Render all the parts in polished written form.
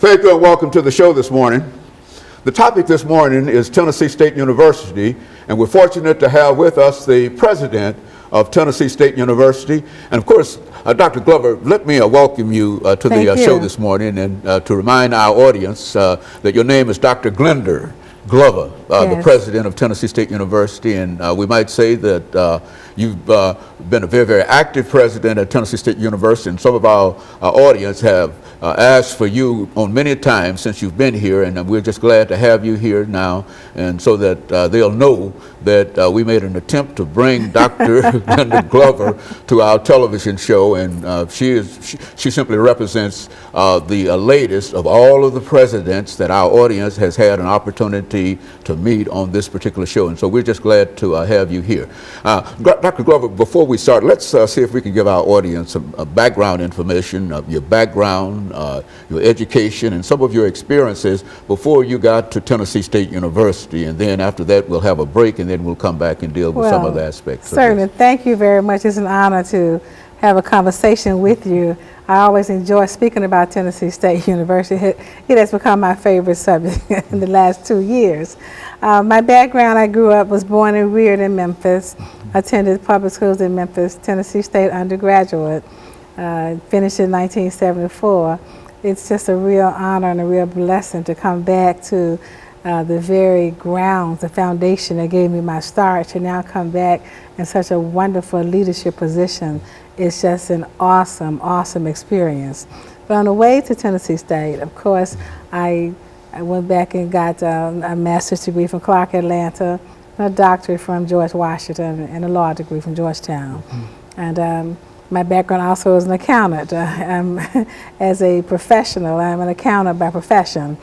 Thank you and welcome to the show this morning. The topic this morning is Tennessee State University, and we're fortunate to have with us the president of Tennessee State University. And of course, Dr. Glover, let me welcome you to the show this morning, and to remind our audience that your name is Dr. Glenda Glover, the president of Tennessee State University, and we might say that you've been a very, very active president at Tennessee State University, and some of our audience have asked for you on many times since you've been here, and we're just glad to have you here now, and so that they'll know that we made an attempt to bring Dr. Glenda Glover to our television show, and she simply represents the latest of all of the presidents that our audience has had an opportunity to meet on this particular show, and so we're just glad to have you here. Dr. Glover, before we start, let's see if we can give our audience some background information of your background, your education, and some of your experiences before you got to Tennessee State University, and then after that we'll have a break, and then we'll come back and deal with some of the aspects. Certainly. Thank you very much. It's an honor to have a conversation with you. I always enjoy speaking about Tennessee State University. It has become my favorite subject in the last 2 years. My background, I was born and reared in Memphis, attended public schools in Memphis, Tennessee State undergraduate, finished in 1974. It's just a real honor and a real blessing to come back to the very grounds, the foundation that gave me my start, to now come back in such a wonderful leadership position. It's just an awesome, awesome experience. But on the way to Tennessee State, of course, I went back and got a master's degree from Clark Atlanta, a doctorate from George Washington, and a law degree from Georgetown. And my background also is an accountant. As a professional, I'm an accountant by profession,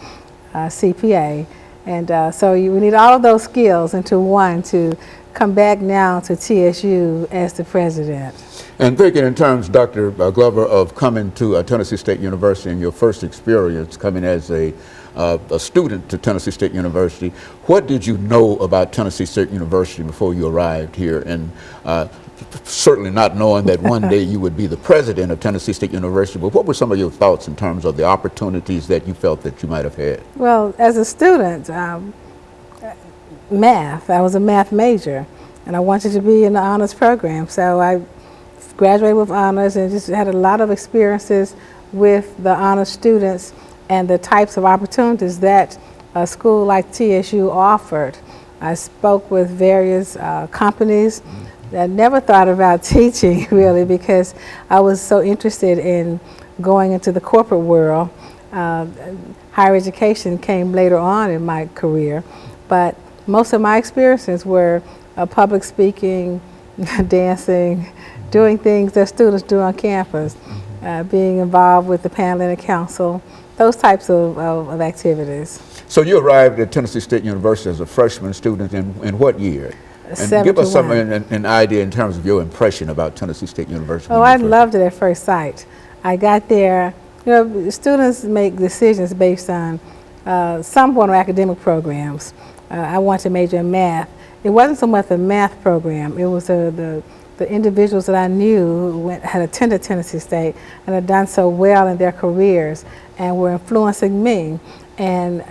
CPA. And so we need all of those skills into one to come back now to TSU as the president. And thinking in terms, Dr. Glover, of coming to Tennessee State University and your first experience coming as a student to Tennessee State University, what did you know about Tennessee State University before you arrived here? And certainly not knowing that one day you would be the president of Tennessee State University, but what were some of your thoughts in terms of the opportunities that you felt that you might have had? Well, as a student, math, I was a math major, and I wanted to be in the honors program, so I graduated with honors and just had a lot of experiences with the honors students and the types of opportunities that a school like TSU offered. I spoke with various companies. I never thought about teaching really, because I was so interested in going into the corporate world. Higher education came later on in my career, but most of my experiences were public speaking, dancing, doing things that students do on campus, being involved with the panel and the council, those types of activities. So you arrived at Tennessee State University as a freshman student in what year? And give us an idea in terms of your impression about Tennessee State University. Oh, I loved it at first sight. I got there, you know, students make decisions based on some form of academic programs. I wanted to major in math. It wasn't so much the math program, it was the individuals that I knew who had attended Tennessee State and had done so well in their careers and were influencing me. And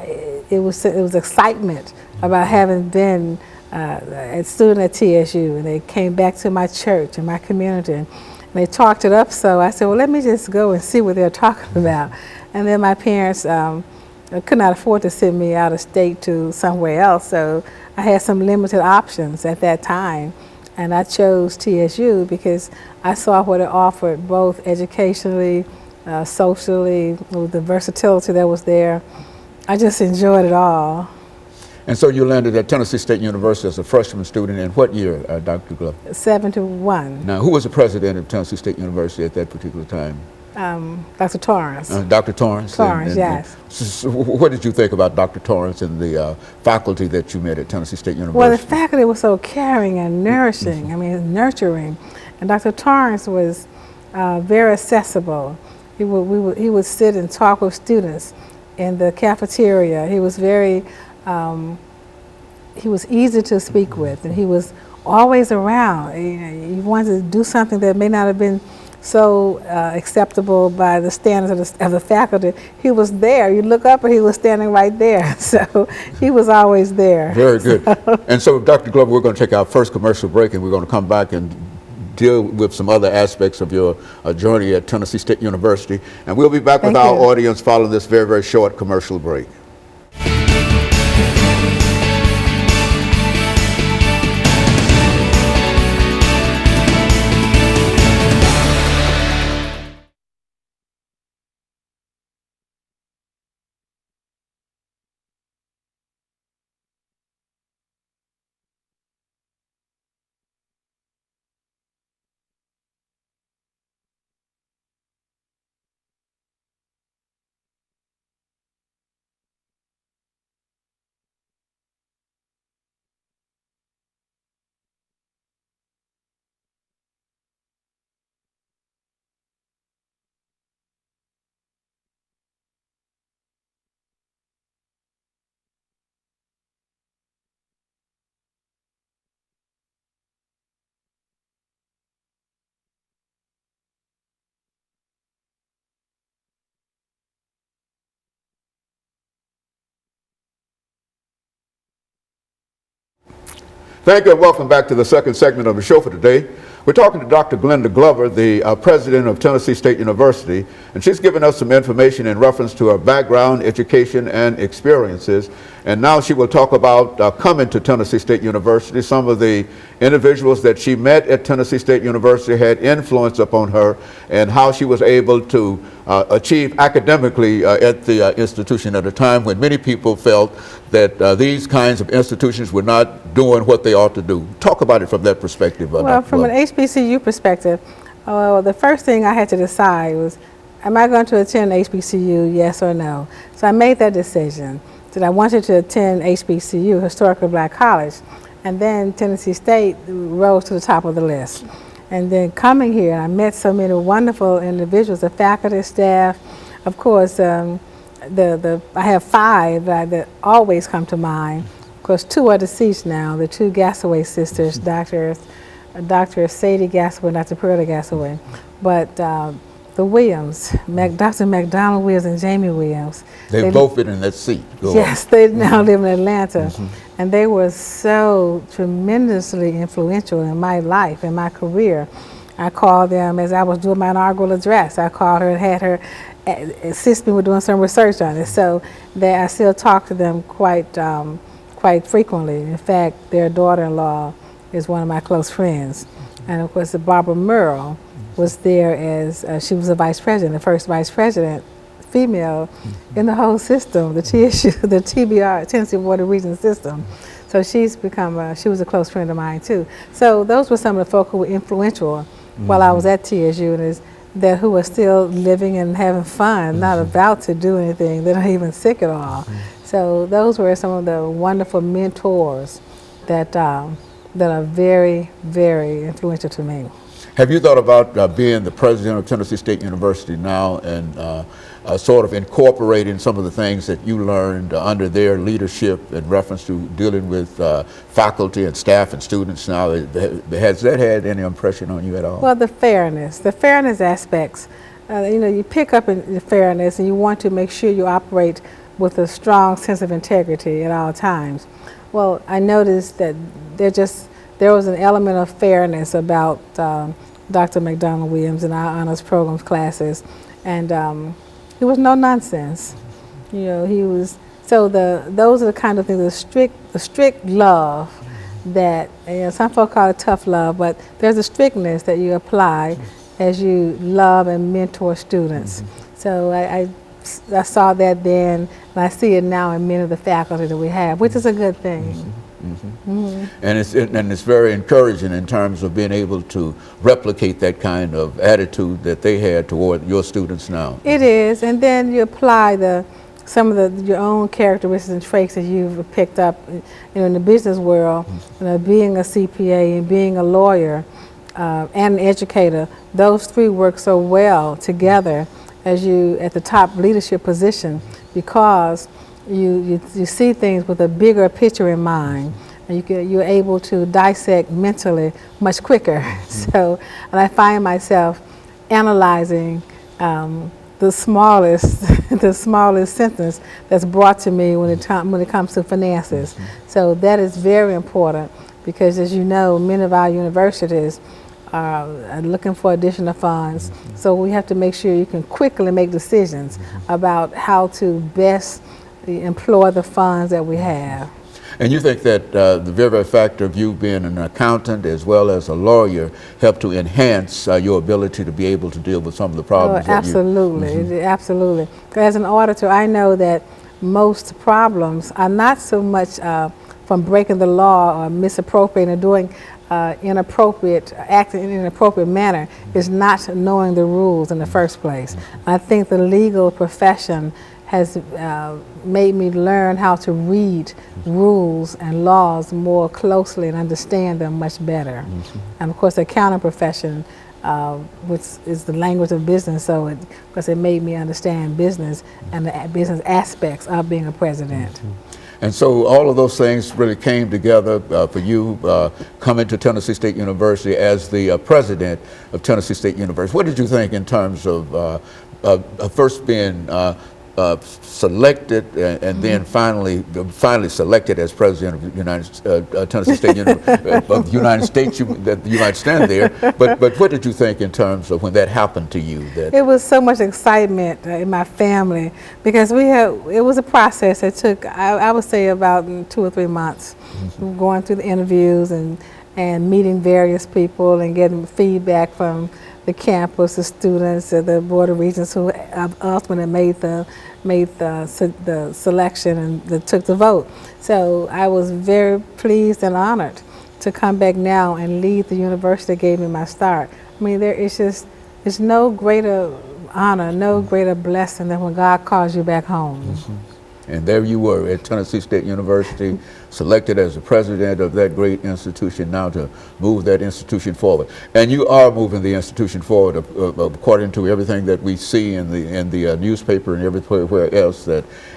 it was excitement about having been a student at TSU, and they came back to my church and my community, and they talked it up. So I said, well, let me just go and see what they're talking about. And then my parents could not afford to send me out of state to somewhere else, so I had some limited options at that time, and I chose TSU because I saw what it offered, both educationally, socially, with the versatility that was there. I just enjoyed it all. And so you landed at Tennessee State University as a freshman student in what year, Dr. Glover? 71. Now, who was the president of Tennessee State University at that particular time? Dr. Torrance. Dr. Torrance? Torrance, yes. So what did you think about Dr. Torrance and the faculty that you met at Tennessee State University? Well, the faculty was so caring and nourishing, nurturing. And Dr. Torrance was very accessible. He would sit and talk with students in the cafeteria. He was very he was easy to speak with, and he was always around. You wanted to do something that may not have been so acceptable by the standards of the faculty. He was there. You look up and he was standing right there. So he was always there. Very good. And so, Dr. Glover, we're going to take our first commercial break, and we're going to come back and deal with some other aspects of your journey at Tennessee State University. And we'll be back with our audience following this very, very short commercial break. Thank you and welcome back to the second segment of the show for today. We're talking to Dr. Glenda Glover, the president of Tennessee State University, and she's given us some information in reference to her background, education, and experiences. And now she will talk about coming to Tennessee State University. Some of the individuals that she met at Tennessee State University had influence upon her, and how she was able to achieve academically at the institution at a time when many people felt that these kinds of institutions were not doing what they ought to do. Talk about it from that perspective. Well, from an HBCU perspective, the first thing I had to decide was, am I going to attend HBCU, yes or no? So I made that decision that I wanted to attend HBCU, Historically Black College, and then Tennessee State rose to the top of the list. And then coming here, I met so many wonderful individuals, the faculty, staff. Of course, I have five that always come to mind. Of course, two are deceased now, the two Gassaway sisters, Dr. Sadie Gassaway and Dr. Pearlie Gassaway. But the Williams, Dr. McDonald Williams and Jamie Williams. They've both been in that seat. Yes, they now live in Atlanta. And they were so tremendously influential in my life, in my career. I called them as I was doing my inaugural address. I called her and had her assist me with doing some research on it. So that I still talk to them quite frequently. In fact, their daughter-in-law is one of my close friends. And of course, Barbara Merle was there as, she was the vice president, the first vice president, female in the whole system, the TSU, the TBR, Tennessee Board of Regents system. So she's become, she was a close friend of mine too. So those were some of the folk who were influential while I was at TSU, and that who are still living and having fun, not about to do anything. They're not even sick at all. So those were some of the wonderful mentors that are very, very influential to me. Have you thought about being the president of Tennessee State University now and sort of incorporating some of the things that you learned under their leadership in reference to dealing with faculty and staff and students now? Has that had any impression on you at all? Well, the fairness aspects, you pick up in the fairness and you want to make sure you operate with a strong sense of integrity at all times. Well, I noticed that there was an element of fairness about Dr. McDonald Williams in our honors programs classes, and it was no nonsense. He was, so those are the kind of things, the strict love that, some folks call it tough love, but there's a strictness that you apply as you love and mentor students. So I saw that then, and I see it now in many of the faculty that we have, which is a good thing. And it's very encouraging in terms of being able to replicate that kind of attitude that they had toward your students now. It is, and then you apply some of your own characteristics and traits that you've picked up, in the business world. Being a CPA and being a lawyer and an educator, those three work so well together as you at the top leadership position, because you see things with a bigger picture in mind, and you're able to dissect mentally much quicker. So, and I find myself analyzing the smallest the smallest sentence that's brought to me when it comes to finances. So that is very important because, as you know, many of our universities are looking for additional funds. So we have to make sure you can quickly make decisions about how to best employ the funds that we have. And you think that the very fact of you being an accountant as well as a lawyer helped to enhance your ability to be able to deal with some of the problems that absolutely, absolutely. As an auditor, I know that most problems are not so much from breaking the law or misappropriating or doing acting in an inappropriate manner, is not knowing the rules in the first place. I think the legal profession has made me learn how to read rules and laws more closely and understand them much better. And of course, the accounting profession, which is the language of business, so because it made me understand business and the business aspects of being a president. And so all of those things really came together for you coming to Tennessee State University as the president of Tennessee State University. What did you think in terms of first being selected and then finally selected as president of the Tennessee State of the United States? That you might stand there, but what did you think in terms of when that happened to you? That it was so much excitement in my family because it was a process that took I would say about 2 or 3 months, going through the interviews and meeting various people and getting feedback from the campus, the students, the Board of Regents who ultimately made the selection and took the vote. So I was very pleased and honored to come back now and lead the university that gave me my start. I mean, there's no greater honor, no greater blessing than when God calls you back home. And there you were at Tennessee State University, selected as the president of that great institution now to move that institution forward. And you are moving the institution forward according to everything that we see in the newspaper and everywhere else.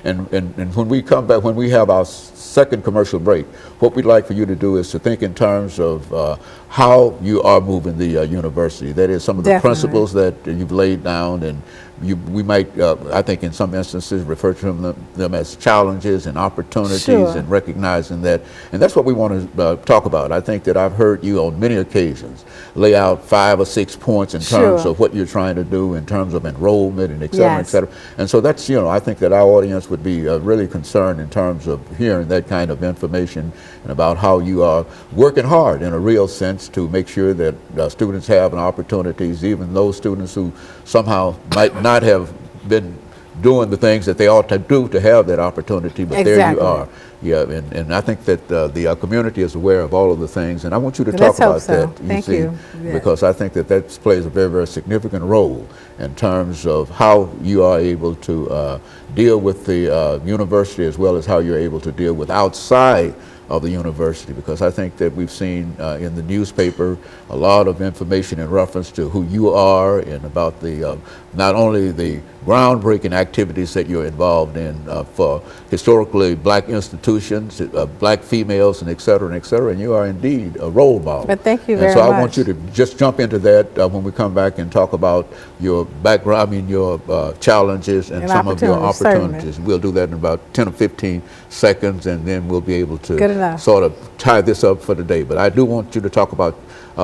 And when we come back, when we have our second commercial break, what we'd like for you to do is to think in terms of how you are moving the university. That is, some of the principles that you've laid down, and we might, I think in some instances, refer to them as challenges and opportunities, and recognizing that. And that's what we want to talk about. I think that I've heard you on many occasions lay out 5 or 6 points in terms of what you're trying to do in terms of enrollment and et cetera, et cetera. And so that's, I think that our audience would be really concerned in terms of hearing that kind of information and about how you are working hard in a real sense to make sure that students have opportunities, even those students who somehow might not have been doing the things that they ought to do to have that opportunity, but there you are. Yeah, and I think that the community is aware of all of the things, and I want you to talk about that. Thank you. Because I think that plays a very, very significant role in terms of how you are able to deal with the university as well as how you're able to deal with outside of the university, because I think that we've seen in the newspaper a lot of information in reference to who you are and about the not only the groundbreaking activities that you're involved in for historically black institutions, black females, and et cetera, and you are indeed a role model. But thank you very much. And so I want you to just jump into that when we come back and talk about your background, your challenges and some of your opportunities. Certainly. We'll do that in about 10 or 15 seconds, and then we'll be able to sort of tie this up for the day. But I do want you to talk about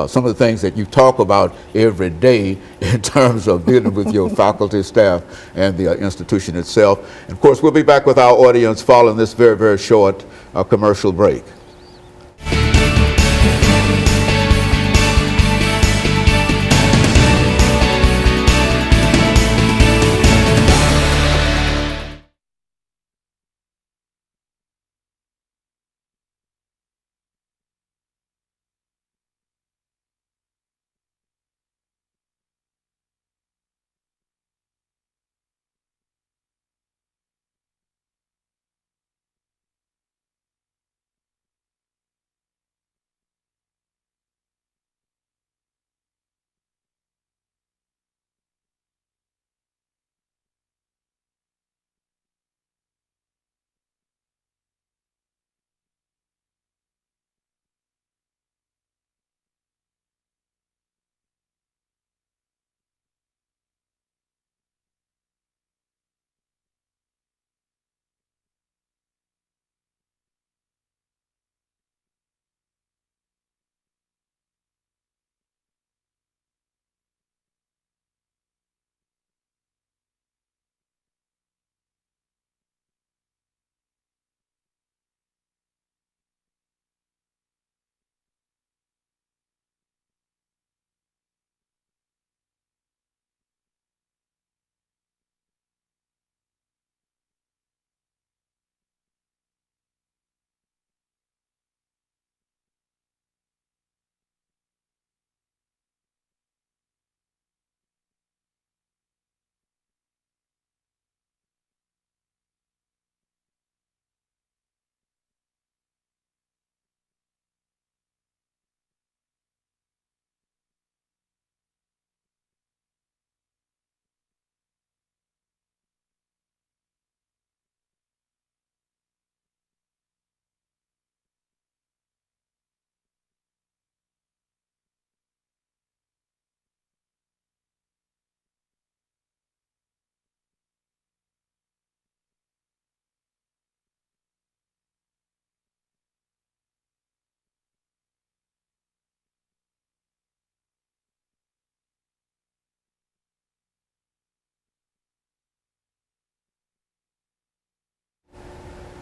some of the things that you talk about every day in terms of dealing with your faculty, staff, and the institution itself. And of course, we'll be back with our audience following this very, very short commercial break.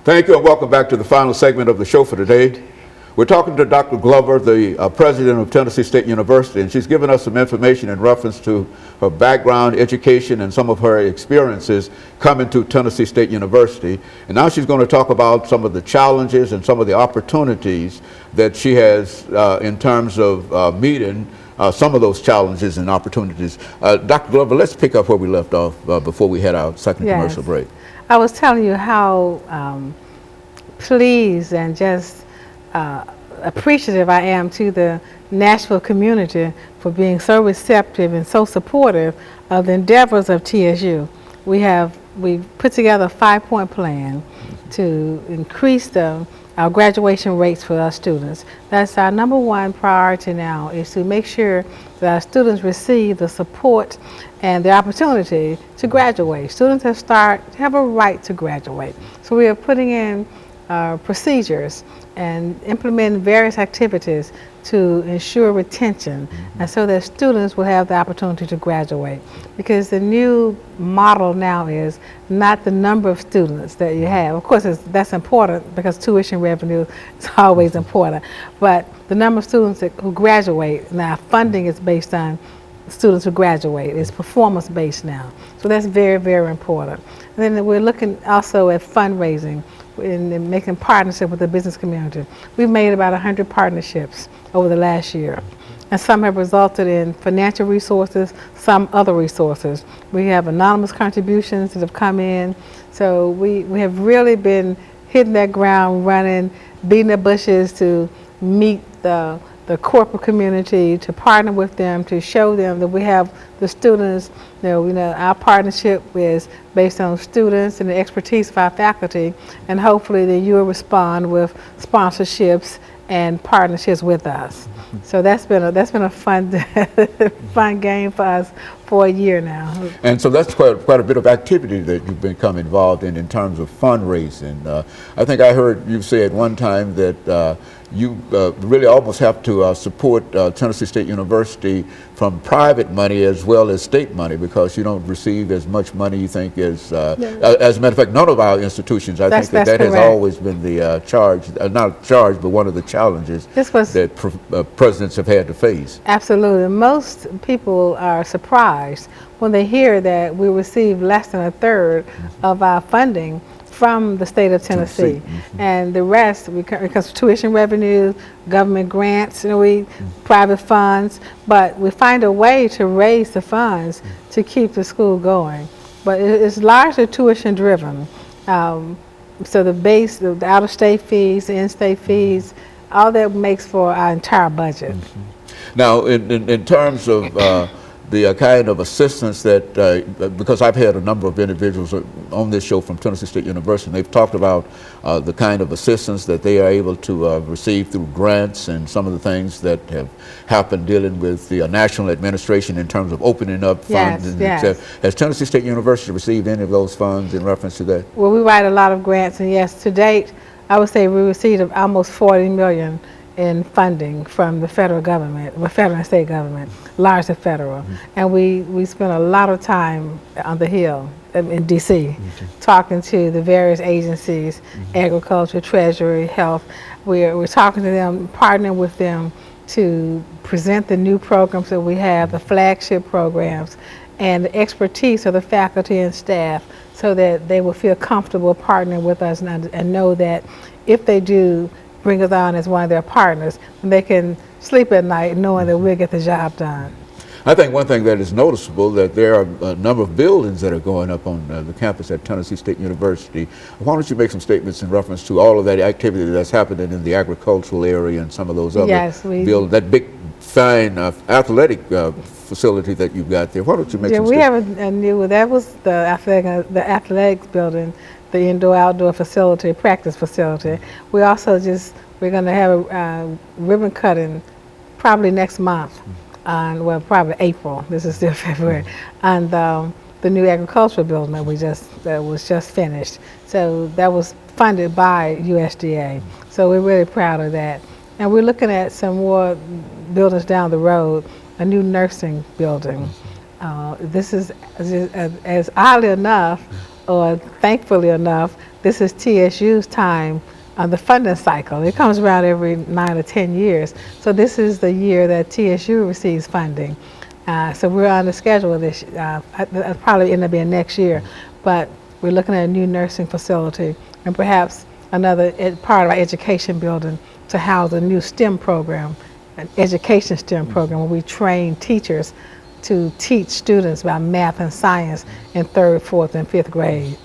Thank you and welcome back to the final segment of the show for today. We're talking to Dr. Glover, the president of Tennessee State University, and she's given us some information in reference to her background, education, and some of her experiences coming to Tennessee State University. And now she's going to talk about some of the challenges and some of the opportunities that she has in terms of meeting some of those challenges and opportunities. Dr. Glover, let's pick up where we left off before we head our second commercial break. I was telling you how pleased and just appreciative I am to the Nashville community for being so receptive and so supportive of the endeavors of TSU. We put together a 5-point plan to increase our graduation rates for our students. That's our number one priority now, is to make sure that our students receive the support and the opportunity to graduate. Students have a right to graduate. So we are putting in procedures and implementing various activities to ensure retention, and so that students will have the opportunity to graduate. Because the new model now is not the number of students that you have. Of course, that's important because tuition revenue is always important, but the number of students who graduate. Now, funding is based on students who graduate. It's performance based now. So that's very, very important. And then we're looking also at fundraising and making partnership with the business community. We've made about 100 partnerships over the last year, and some have resulted in financial resources, some other resources. We have anonymous contributions that have come in, so we have really been hitting that ground running, beating the bushes to meet the corporate community, to partner with them, to show them that we have the students. Our partnership is based on students and the expertise of our faculty, and hopefully then you will respond with sponsorships and partnerships with us. So that's been a fun fun game for us for a year now. And so that's quite a bit of activity that you've become involved in terms of fundraising. I think I heard you say at one time that you really almost have to support Tennessee State University from private money as well as state money, because you don't receive as much money, you think, as a matter of fact, none of our institutions, I think that has always been the charge, not charge, but one of the challenges that presidents have had to face. Absolutely. Most people are surprised when they hear that we receive less than a third of our funding from the state of Tennessee. And the rest, because of tuition revenue, government grants, private funds, but we find a way to raise the funds to keep the school going. But it's largely tuition driven. So the out-of-state fees, the in-state fees, all that makes for our entire budget. Now, in terms of the kind of assistance that, because I've had a number of individuals on this show from Tennessee State University, and they've talked about the kind of assistance that they are able to receive through grants and some of the things that have happened dealing with the national administration in terms of opening up funds. Has Tennessee State University received any of those funds in reference to that? Well, we write a lot of grants, and yes, to date, I would say we received almost $40 million in funding from the federal government, the federal and state government, largely federal. And we spent a lot of time on the Hill in DC, talking to the various agencies, agriculture, treasury, health. We're talking to them, partnering with them to present the new programs that we have, the flagship programs, and the expertise of the faculty and staff, so that they will feel comfortable partnering with us and know that if they do bring us on as one of their partners, they can sleep at night knowing that we'll get the job done. I think one thing that is noticeable, that there are a number of buildings that are going up on the campus at Tennessee State University. Why don't you make some statements in reference to all of that activity that's happening in the agricultural area and some of those other buildings, that big, fine athletic facility that you've got there. Why don't you make some statements? We have a new, that was the athletics building, the indoor-outdoor facility, practice facility. We also we're going to have a ribbon cutting probably next month, probably April, this is still February, and the new agricultural building that was just finished. So that was funded by USDA. So we're really proud of that. And we're looking at some more buildings down the road, a new nursing building. This is, as oddly enough, or thankfully enough, this is TSU's time on the funding cycle. It comes around every 9 or 10 years. So this is the year that TSU receives funding. So we're on the schedule this, it'll probably end up being next year, but we're looking at a new nursing facility and perhaps another part of our education building to house a new STEM program, an education STEM program where we train teachers to teach students about math and science in 3rd, 4th, and 5th grade.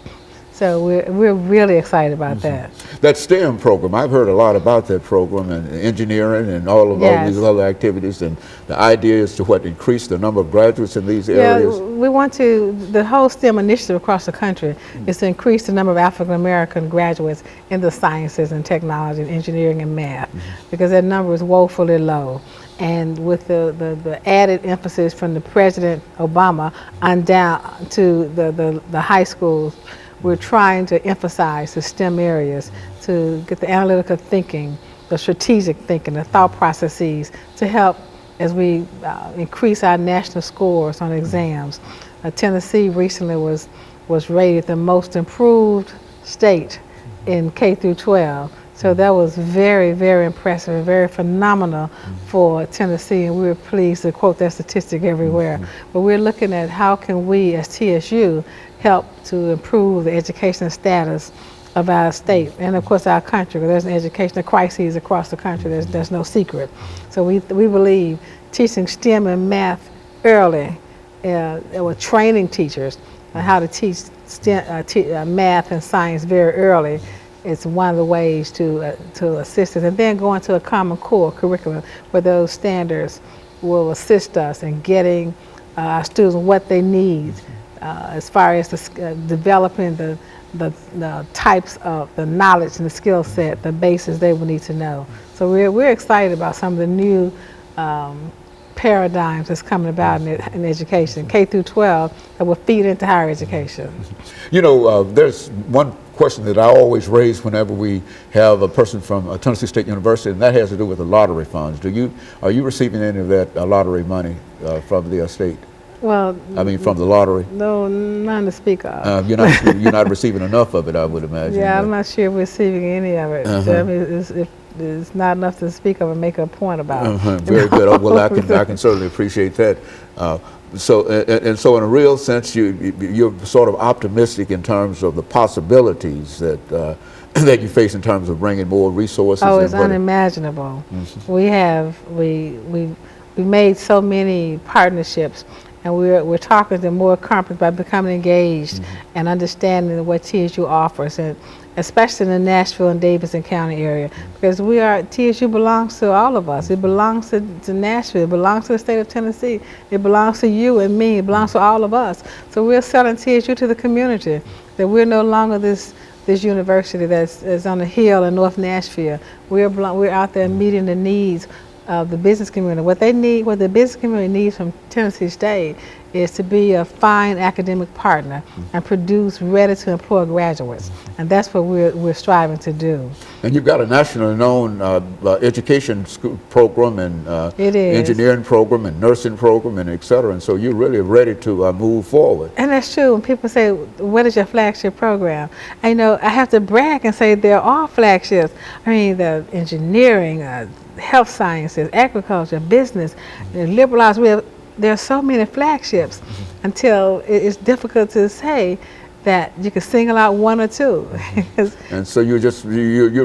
So we're really excited about that. That STEM program, I've heard a lot about that program, and engineering and all of all these other activities, and the idea is to increase the number of graduates in these areas. Yeah, we want to, the whole STEM initiative across the country is to increase the number of African American graduates in the sciences and technology and engineering and math, because that number is woefully low. And with the added emphasis from the President Obama on down to the high schools, we're trying to emphasize the STEM areas to get the analytical thinking, the strategic thinking, the thought processes to help as we increase our national scores on exams. Tennessee recently was rated the most improved state in K through 12. So that was very, very impressive and very phenomenal for Tennessee, and we were pleased to quote that statistic everywhere. But we're looking at how can we as TSU help to improve the educational status of our state and of course our country. There's an educational crisis across the country, there's no secret. So we believe teaching STEM and math early, or training teachers on how to teach STEM, math and science very early, it's one of the ways to assist us, and then going to a common core curriculum where those standards will assist us in getting our students what they need as far as developing the types of the knowledge and the skill set, the basis they will need to know. So we're excited about some of the new paradigms that's coming about in education, K through 12, that will feed into higher education. You know, there's one question that I always raise whenever we have a person from Tennessee State University, and that has to do with the lottery funds. Are you receiving any of that lottery money from the state? Well, I mean, from the lottery? No, none to speak of. You're not receiving enough of it, I would imagine. Yeah, I'm not sure we're receiving any of it. So, I mean, it's not enough to speak of and make a point about. Very good. Well, I can certainly appreciate that. So in a real sense, you're sort of optimistic in terms of the possibilities that that you face in terms of bringing more resources. Oh, it's unimaginable. We made so many partnerships, and we're talking to more companies by becoming engaged and understanding what TSU offers, and especially in the Nashville and Davidson County area, because TSU belongs to all of us. It belongs to Nashville, it belongs to the state of Tennessee, it belongs to you and me, it belongs to all of us. So we're selling TSU to the community, that we're no longer this university that's on the hill in North Nashville. We're out there meeting the needs of the business community. What the business community needs from Tennessee State is to be a fine academic partner and produce ready-to-employ graduates, and that's what we're striving to do. And you've got a nationally known education program and engineering program and nursing program and et cetera, and so you're really ready to move forward. And that's true. When people say, what is your flagship program? I have to brag and say they're all flagships. I mean, the engineering, health sciences, agriculture, business, liberal arts, there are so many flagships until it's difficult to say that you can single out one or two. And so you're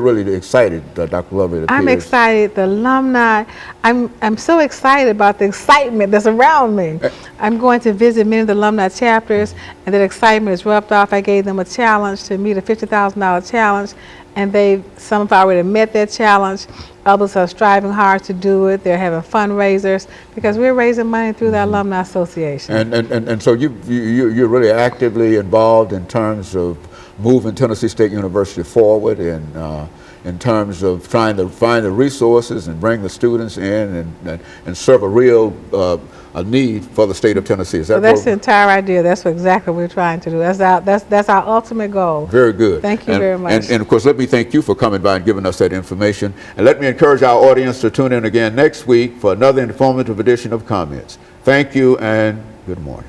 really excited, Dr. Lovely. I'm excited. The alumni, I'm so excited about the excitement that's around me. I'm going to visit many of the alumni chapters, and that excitement is rubbed off. I gave them a challenge to meet a $50,000 challenge, and some have already met that challenge. Others are striving hard to do it. They're having fundraisers because we're raising money through the Alumni Association. And so you're really actively involved in terms of moving Tennessee State University forward in terms of trying to find the resources and bring the students in and serve a real a need for the state of Tennessee. Is that that's the entire idea. That's exactly what we're trying to do. That's our ultimate goal. Very good. Thank you very much. And of course, let me thank you for coming by and giving us that information. And let me encourage our audience to tune in again next week for another informative edition of Comments. Thank you and good morning.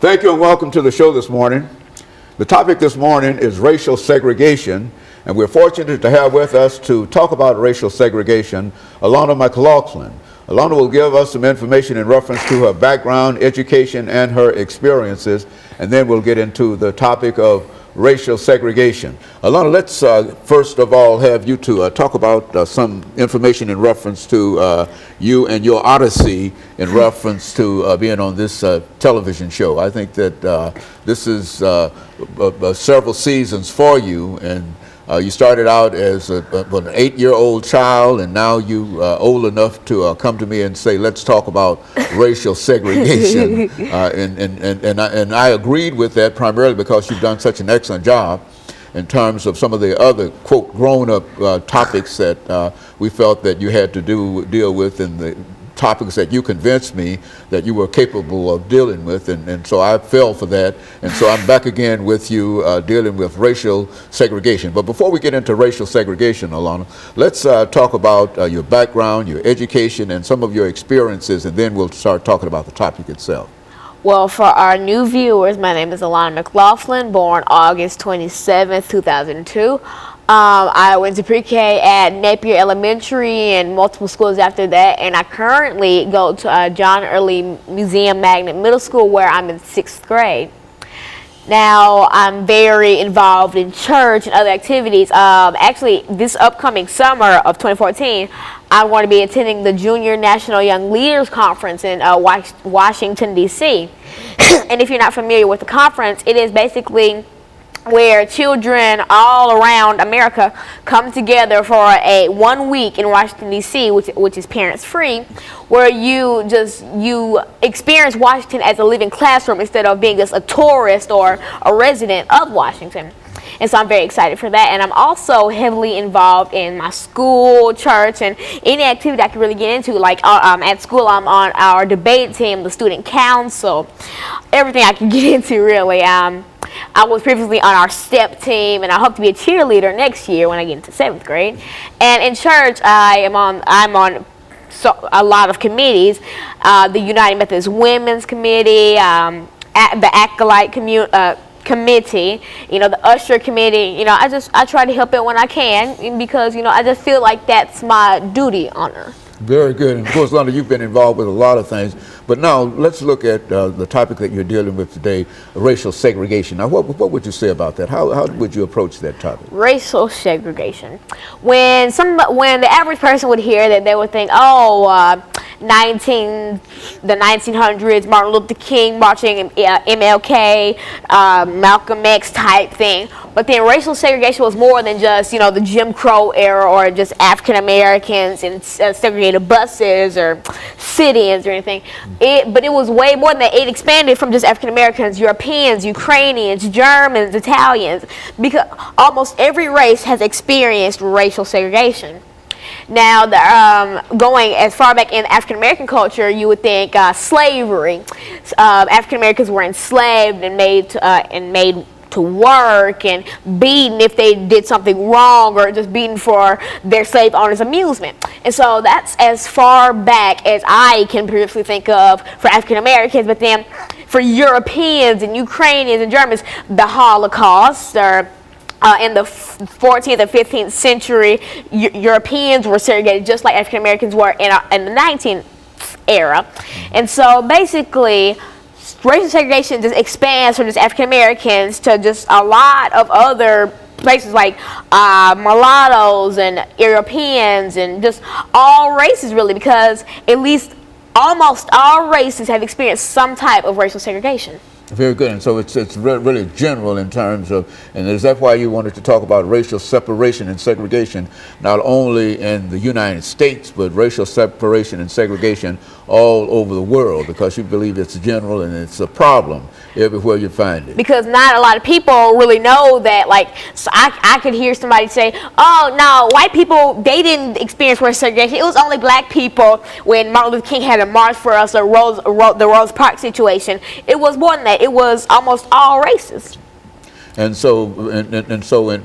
Thank you and welcome to the show this morning. The topic this morning is racial segregation, and we're fortunate to have with us to talk about racial segregation, Alana McLaughlin. Alana will give us some information in reference to her background, education, and her experiences, and then we'll get into the topic of racial segregation. Alana, let's first of all have you to talk about some information in reference to you and your odyssey in reference to being on this television show. I think that this is several seasons for you, and you started out as an 8-year-old child, and now you old enough to come to me and say, let's talk about racial segregation. And I agreed with that primarily because you've done such an excellent job in terms of some of the other, quote, grown-up topics that we felt that you had to deal with, and the topics that you convinced me that you were capable of dealing with, and so I fell for that, and so I'm back again with you dealing with racial segregation. But before we get into racial segregation, Alana, let's talk about your background, your education, and some of your experiences, and then we'll start talking about the topic itself. Well, for our new viewers, my name is Alana McLaughlin, born August 27th, 2002. I went to pre-K at Napier Elementary and multiple schools after that, and I currently go to John Early Museum Magnet Middle School, where I'm in 6th grade. Now, I'm very involved in church and other activities. Actually, this upcoming summer of 2014, I'm going to be attending the Junior National Young Leaders Conference in Washington, D.C. And if you're not familiar with the conference, it is basically where children all around America come together for a 1 week in Washington, D.C., which is parents free, where you experience Washington as a living classroom instead of being just a tourist or a resident of Washington. And so I'm very excited for that. And I'm also heavily involved in my school, church, and any activity I can really get into. Like at school, I'm on our debate team, the student council, everything I can get into, really. I was previously on our STEP team, and I hope to be a cheerleader next year when I get into 7th grade. And in church, I'm on a lot of committees, the United Methodist Women's Committee, the Acolyte Committee, the Usher Committee. I try to help it when I can, because, I just feel like that's my duty on earth. Very good. And of course, Lana, you've been involved with a lot of things. But now let's look at the topic that you're dealing with today, racial segregation. Now, what would you say about that? How would you approach that topic? Racial segregation. When the average person would hear that, they would think, the 1900s, Martin Luther King marching, MLK, Malcolm X type thing. But then racial segregation was more than just, the Jim Crow era, or just African Americans in segregated buses or sit-ins or anything. But it was way more than that. It expanded from just African Americans, Europeans, Ukrainians, Germans, Italians, because almost every race has experienced racial segregation. Now, going as far back in African American culture, you would think slavery. African Americans were enslaved and made to work and beaten if they did something wrong, or just beaten for their slave owners' amusement. And so that's as far back as I can previously think of for African Americans. But then for Europeans and Ukrainians and Germans, the Holocaust, or in the 14th and 15th century, Europeans were segregated just like African Americans were in the 19th era. And so basically, racial segregation just expands from just African Americans to just a lot of other places, like mulattoes and Europeans and just all races, really, because at least almost all races have experienced some type of racial segregation. Very good. And so it's really general in terms of, and is that why you wanted to talk about racial separation and segregation, not only in the United States, but racial separation and segregation all over the world, because you believe it's general and it's a problem everywhere you find it? Because not a lot of people really know that. Like, so I could hear somebody say, oh, no, white people, they didn't experience racial segregation. It was only black people when Martin Luther King had a march for us, or the Rose Park situation. It was more than that. It was almost all races. And so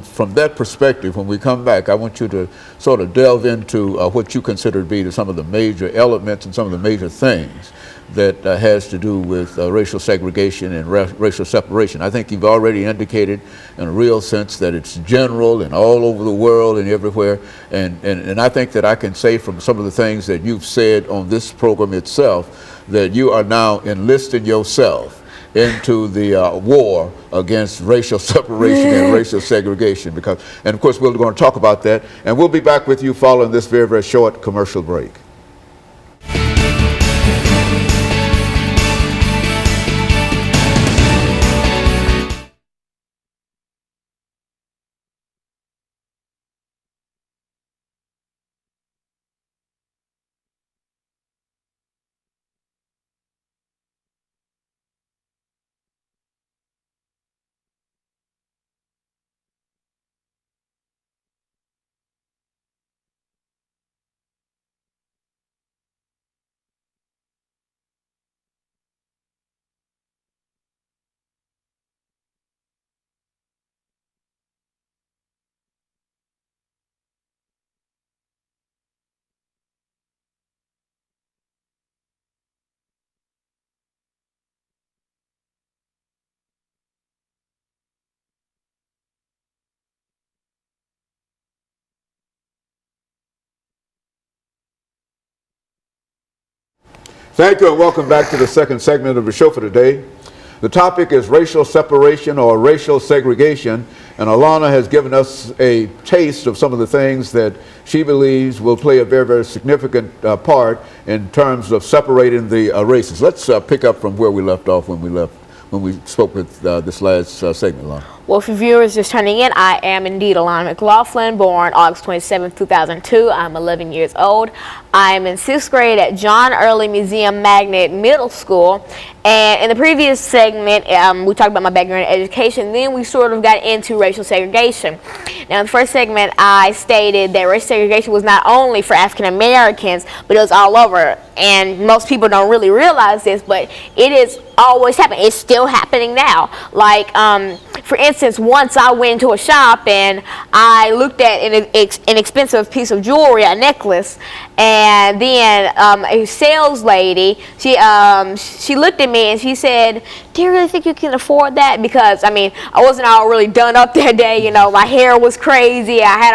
from that perspective, when we come back, I want you to sort of delve into what you consider to be some of the major elements and some of the major things that has to do with racial segregation and racial separation. I think you've already indicated in a real sense that it's general and all over the world and everywhere. And I think that I can say from some of the things that you've said on this program itself that you are now enlisting yourself into the war against racial separation and racial segregation. And of course, we're going to talk about that. And we'll be back with you following this very, very short commercial break. Thank you and welcome back to the second segment of the show for today. The topic is racial separation or racial segregation, and Alana has given us a taste of some of the things that she believes will play a very, very significant part in terms of separating the races. Let's pick up from where we left off when we spoke with this last segment, Alana. Well, for viewers just turning in, I am indeed Alana McLaughlin, born August 27, 2002. I'm 11 years old. I am in 6th grade at John Early Museum Magnet Middle School. And in the previous segment, we talked about my background in education. Then we sort of got into racial segregation. Now, in the first segment, I stated that racial segregation was not only for African Americans, but it was all over. And most people don't really realize this, but it is always happening. It's still happening now. Like, for instance, once I went into a shop and I looked at an expensive piece of jewelry, a necklace, and then a sales lady, she looked at me and she said, "Do you really think you can afford that?" Because I mean, I wasn't all really done up that day. You know, my hair was crazy. I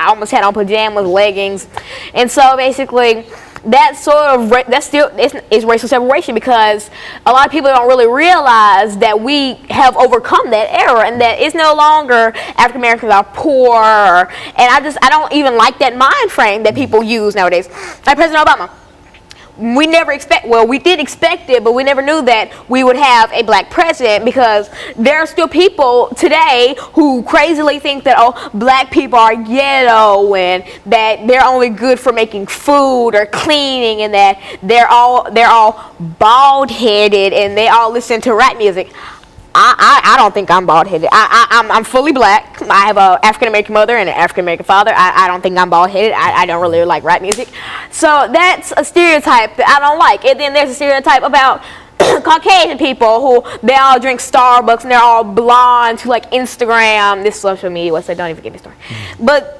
almost had on pajamas, leggings, and so basically, that still is racial separation, because a lot of people don't really realize that we have overcome that era and that it's no longer African Americans are poor, and I don't even like that mind frame that people use nowadays. Like President Obama. We did expect it, but we never knew that we would have a black president, because there are still people today who crazily think that, oh, black people are ghetto and that they're only good for making food or cleaning, and that they're all bald-headed and they all listen to rap music. I don't think I'm bald-headed. I'm fully black. I have an African-American mother and an African-American father. I don't think I'm bald-headed. I don't really like rap music. So that's a stereotype that I don't like. And then there's a stereotype about Caucasian people who they all drink Starbucks and they're all blonde to like Instagram, this social media website, don't even get me started. But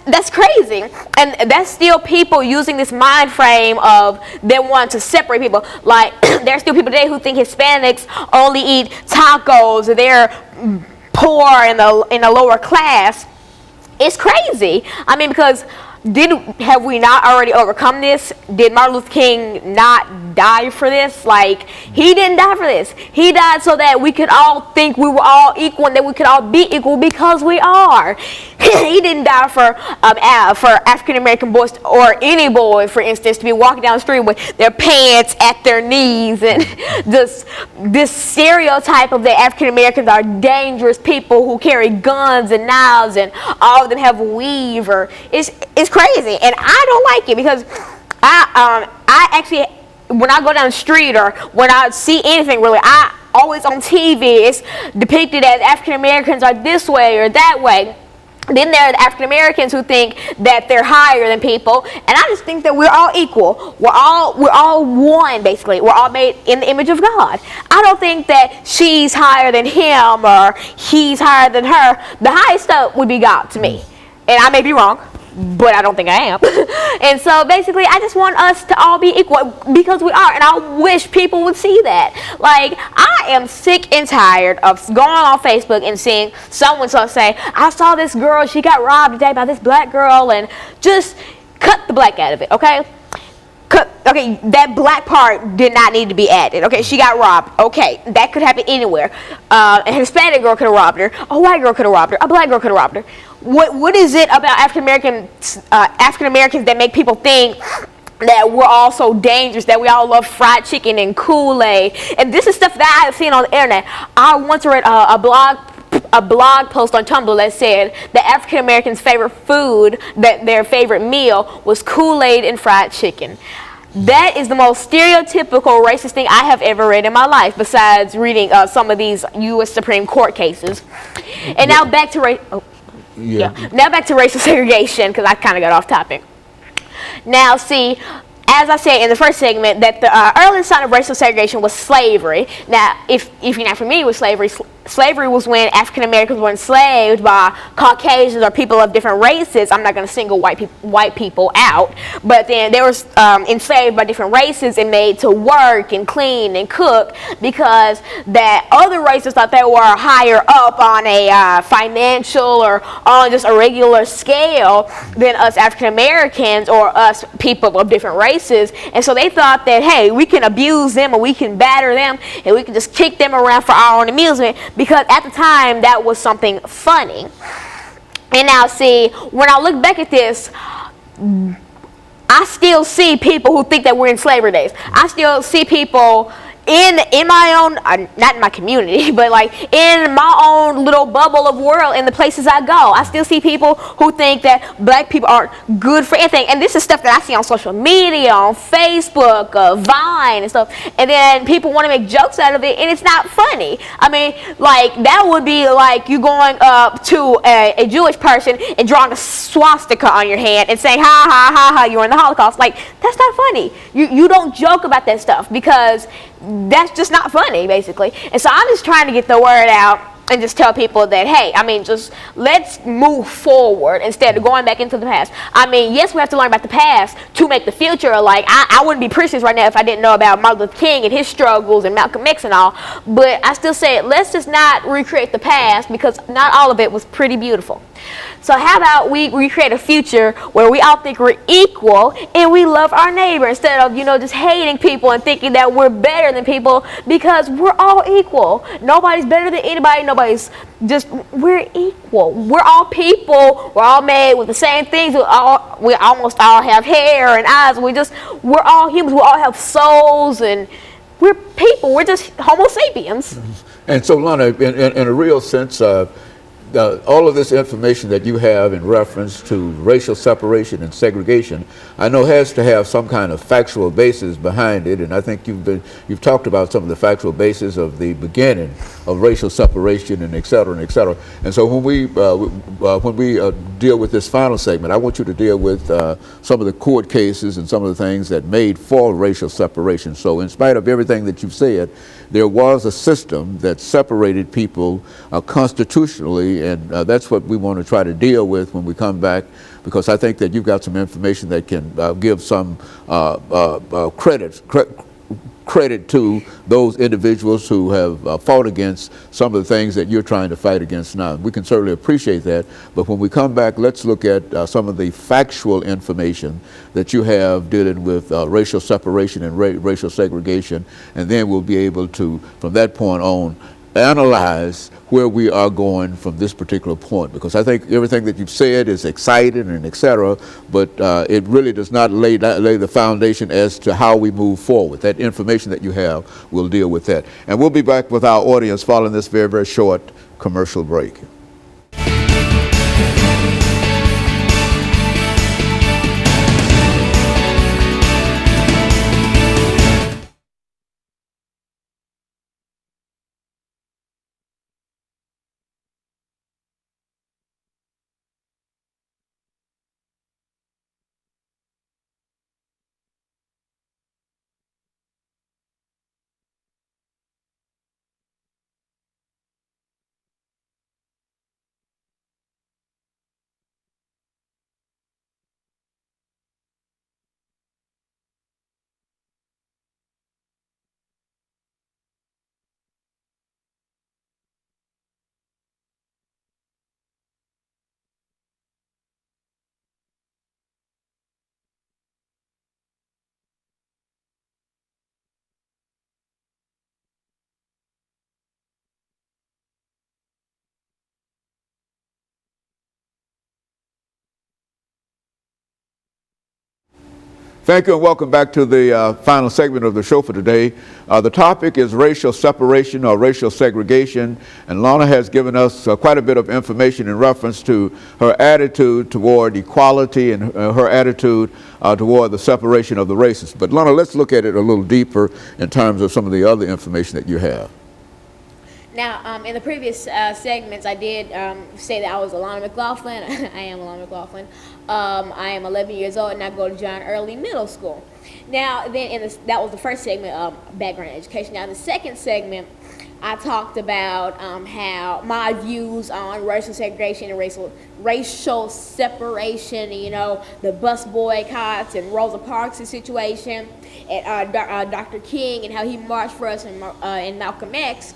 that's crazy. And that's still people using this mind frame of they want to separate people. Like, there's still people today who think Hispanics only eat tacos, or they're poor in the lower class. It's crazy. I mean, because have we not already overcome this? Did Martin Luther King not die for this? Like, he didn't die for this. He died so that we could all think we were all equal and that we could all be equal, because we are. He didn't die for African American boys, or any boy, for instance, to be walking down the street with their pants at their knees, and this stereotype of the African Americans are dangerous people who carry guns and knives, and all of them have weave. Or it's crazy, and I don't like it, because I actually, when I go down the street or when I see anything really, I always on TV it's depicted as African Americans are this way or that way. Then there are the African Americans who think that they're higher than people, and I just think that we're all equal. We're all one, basically. We're all made in the image of God. I don't think that she's higher than him or he's higher than her. The highest up would be God to me, and I may be wrong, but I don't think I am. And so basically I just want us to all be equal because we are, and I wish people would see that. Like, I am sick and tired of going on Facebook and seeing someone say, I saw this girl, she got robbed today by this black girl, and just cut the black out of it, okay? Okay, that black part did not need to be added. Okay, she got robbed. Okay, that could happen anywhere. A Hispanic girl could have robbed her. A white girl could have robbed her. A black girl could have robbed her. What is it about African Americans that make people think that we're all so dangerous, that we all love fried chicken and Kool-Aid? And this is stuff that I've seen on the internet. I once read a blog post on Tumblr that said that African Americans' favorite food, that their favorite meal was Kool-Aid and fried chicken. That is the most stereotypical racist thing I have ever read in my life, besides reading some of these U.S. Supreme Court cases. And now back to now back to racial segregation, because I kind of got off topic. Now, see, as I said in the first segment, that the earliest sign of racial segregation was slavery. Now, if you're not familiar with slavery, slavery was when African Americans were enslaved by Caucasians or people of different races. I'm not going to single white people out, but then they were enslaved by different races and made to work and clean and cook because that other races thought they were higher up on a financial or on just a regular scale than us African Americans or us people of different races. And so they thought that, hey, we can abuse them or we can batter them and we can just kick them around for our own amusement, because at the time that was something funny. And now, see, when I look back at this, I still see people who think that we're in slavery days. I still see people in my own, not in my community, but like in my own little bubble of world, in the places I go, I still see people who think that black people aren't good for anything. And this is stuff that I see on social media, on Facebook, Vine and stuff. And then people want to make jokes out of it, and it's not funny. I mean, like, that would be like you going up to a Jewish person and drawing a swastika on your hand and saying, ha, ha, ha, ha, you're in the Holocaust. Like, that's not funny. You don't joke about that stuff, because that's just not funny, basically. And so I'm just trying to get the word out and just tell people that, hey, I mean, just let's move forward instead of going back into the past. I mean, yes, we have to learn about the past to make the future. Like, I wouldn't be preaching right now if I didn't know about Martin Luther King and his struggles and Malcolm X and all. But I still say, let's just not recreate the past, because not all of it was pretty beautiful. So how about we recreate a future where we all think we're equal and we love our neighbor, instead of, just hating people and thinking that we're better than people, because we're all equal. Nobody's better than anybody. We're equal. We're all people. We're all made with the same things. We almost all have hair and eyes. We're all humans. We all have souls, and we're people. We're just Homo sapiens. And so, Lana, in a real sense, all of this information that you have in reference to racial separation and segregation, I know has to have some kind of factual basis behind it, and I think you've talked about some of the factual basis of the beginning of racial separation and et cetera and et cetera. And so when we deal with this final segment, I want you to deal with some of the court cases and some of the things that made for racial separation. So in spite of everything that you've said, there was a system that separated people constitutionally, and that's what we want to try to deal with when we come back, because I think that you've got some information that can give some credit to those individuals who have fought against some of the things that you're trying to fight against now. We can certainly appreciate that, but when we come back, let's look at some of the factual information that you have dealing with racial separation and racial segregation, and then we'll be able to, from that point on, analyze where we are going from this particular point, because I think everything that you've said is exciting and et cetera, but it really does not lay the foundation as to how we move forward. That information that you have will deal with that. And we'll be back with our audience following this very, very short commercial break. Thank you and welcome back to the final segment of the show for today. The topic is racial separation or racial segregation, and Lana has given us quite a bit of information in reference to her attitude toward equality and her attitude toward the separation of the races. But Lana, let's look at it a little deeper in terms of some of the other information that you have. Now, in the previous segments, I did say that I was Alana McLaughlin. I am Alana McLaughlin. I am 11 years old, and I go to John Early Middle School. Now, then that was the first segment of background education. Now, in the second segment, I talked about how my views on racial segregation and racial separation, you know, the bus boycotts and Rosa Parks' situation, and Dr. King and how he marched for us and Malcolm X.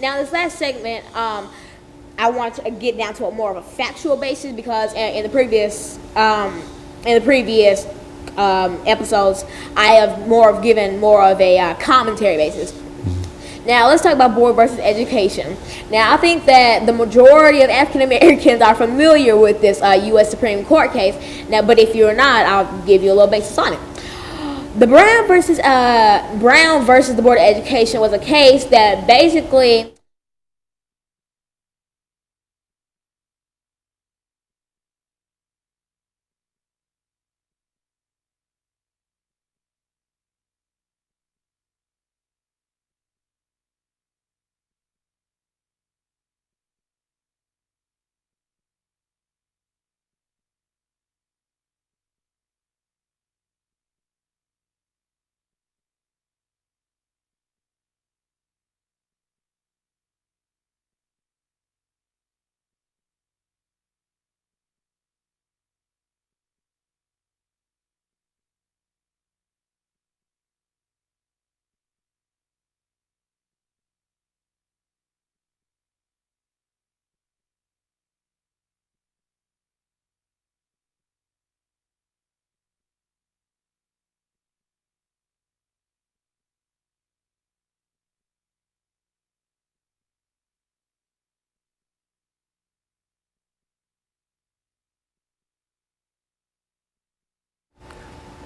Now, this last segment, I want to get down to a more of a factual basis because in the previous episodes, I have given more of a commentary basis. Now, let's talk about board versus education. Now, I think that the majority of African Americans are familiar with this U.S. Supreme Court case. Now, but if you're not, I'll give you a little basis on it. The Brown versus the Board of Education was a case that basically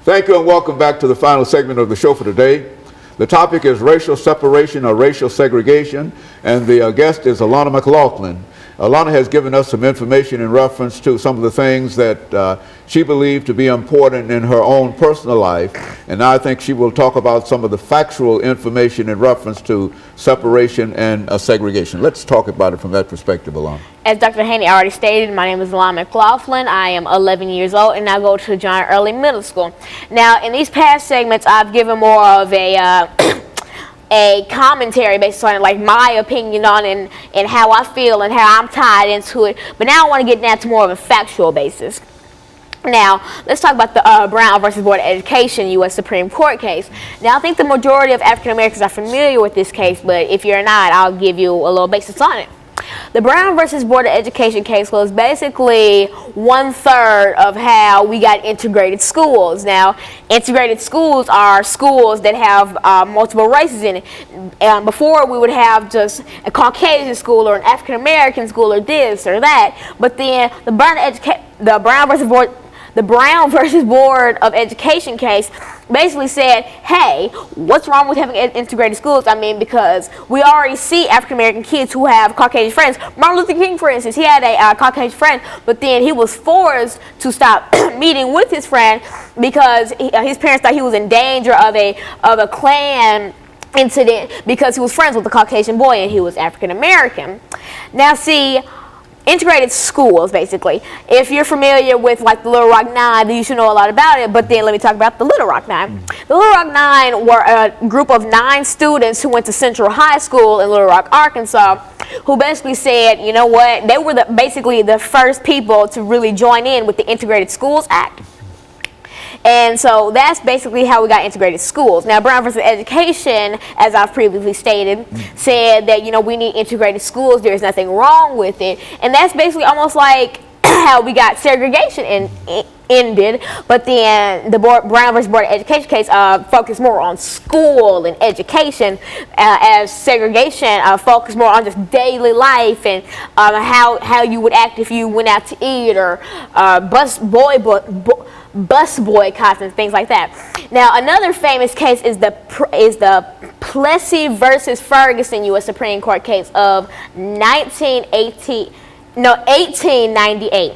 Thank you and welcome back to the final segment of the show for today. The topic is racial separation or racial segregation, and the guest is Alana McLaughlin. Alana has given us some information in reference to some of the things that she believed to be important in her own personal life, and I think she will talk about some of the factual information in reference to separation and segregation. Let's talk about it from that perspective, Alana. As Dr. Haney already stated, my name is Alana McLaughlin. I am 11 years old, and I go to John Early Middle School. Now, in these past segments, I've given more of a commentary based on like my opinion on it and how I feel and how I'm tied into it. But now I want to get down to more of a factual basis. Now, let's talk about the Brown versus Board of Education U.S. Supreme Court case. Now, I think the majority of African Americans are familiar with this case, but if you're not, I'll give you a little basis on it. The Brown versus Board of Education case was basically 1/3 of how we got integrated schools. Now, integrated schools are schools that have multiple races in it. Before, we would have just a Caucasian school or an African American school or this or that. But then the Brown versus Board of Education case basically said, hey, what's wrong with having integrated schools? I mean, because we already see African American kids who have Caucasian friends. Martin Luther King, for instance, he had a Caucasian friend, but then he was forced to stop meeting with his friend because his parents thought he was in danger of a Klan incident because he was friends with a Caucasian boy and he was African American. Now, see, integrated schools, basically. If you're familiar with like the Little Rock Nine, then you should know a lot about it, but then let me talk about the Little Rock Nine. The Little Rock Nine were a group of 9 students who went to Central High School in Little Rock, Arkansas, who basically said, you know what, they were basically the first people to really join in with the Integrated Schools Act. And so that's basically how we got integrated schools. Now, Brown versus Education, as I've previously stated, said that, you know, we need integrated schools. There's nothing wrong with it. And that's basically almost like how we got segregation ended. But then the Brown versus Board of Education case focused more on school and education, as segregation focused more on just daily life and bus boycotts and things like that. Now, another famous case is the Plessy versus Ferguson U.S. Supreme Court case of 1898.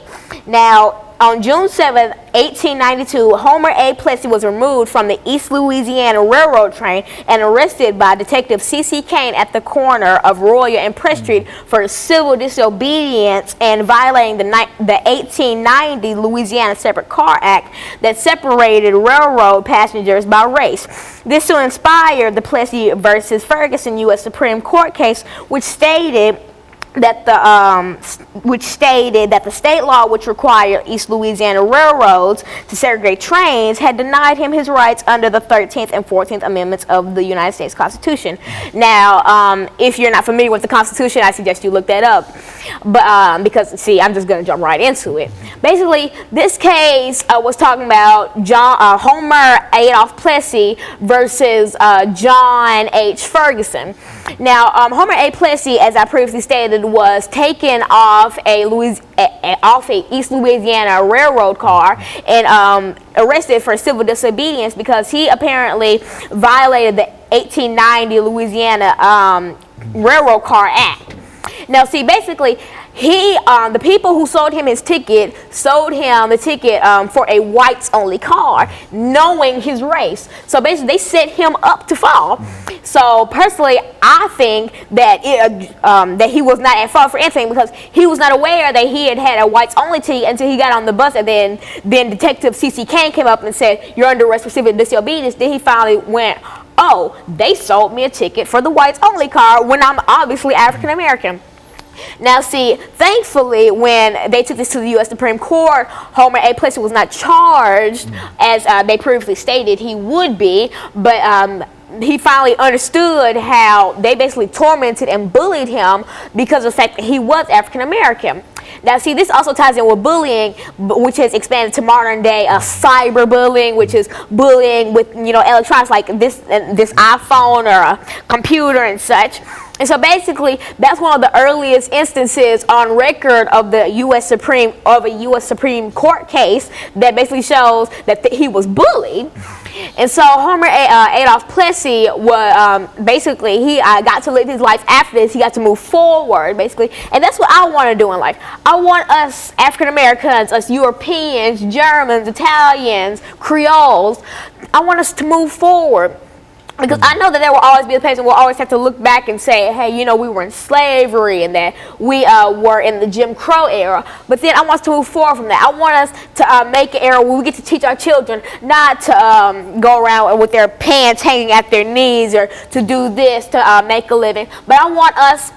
Now, on June 7, 1892, Homer A. Plessy was removed from the East Louisiana Railroad train and arrested by Detective C.C. Kane at the corner of Royal and Press Street for civil disobedience and violating the 1890 Louisiana Separate Car Act that separated railroad passengers by race. This soon inspired the Plessy versus Ferguson U.S. Supreme Court case, which stated that the state law which required East Louisiana railroads to segregate trains had denied him his rights under the 13th and 14th Amendments of the United States Constitution. Now, if you're not familiar with the Constitution, I suggest you look that up. But because, see, I'm just going to jump right into it. Basically, this case was talking about Homer Adolph Plessy versus John H. Ferguson. Now, Homer A. Plessy, as I previously stated, was taken off a East Louisiana railroad car and arrested for civil disobedience because he apparently violated the 1890 Louisiana Railroad Car Act. Now, see, basically, the people who sold him his ticket sold him the ticket for a whites-only car, knowing his race. So basically, they set him up to fall. So personally, I think that that he was not at fault for anything because he was not aware that he had a whites-only ticket until he got on the bus, and then Detective C.C. Kane came up and said, "You're under arrest for civil disobedience." Then he finally went, "Oh, they sold me a ticket for the whites-only car when I'm obviously African-American." Now, see, thankfully, when they took this to the U.S. Supreme Court, Homer A. Plessy was not charged, as they previously stated he would be, but he finally understood how they basically tormented and bullied him because of the fact that he was African American. Now, see, this also ties in with bullying, which has expanded to modern day cyberbullying, which is bullying with, electronics like this iPhone or a computer and such. And so basically, that's one of the earliest instances on record of the U.S. Supreme Court case that basically shows that he was bullied. And so Homer Adolph Plessy was basically he got to live his life after this. He got to move forward, basically, and that's what I want to do in life. I want us African Americans, us Europeans, Germans, Italians, Creoles. I want us to move forward. Because I know that there will always be a place and we'll always have to look back and say, hey, we were in slavery and that we were in the Jim Crow era. But then I want us to move forward from that. I want us to make an era where we get to teach our children not to go around with their pants hanging at their knees or to do this to make a living. But I want us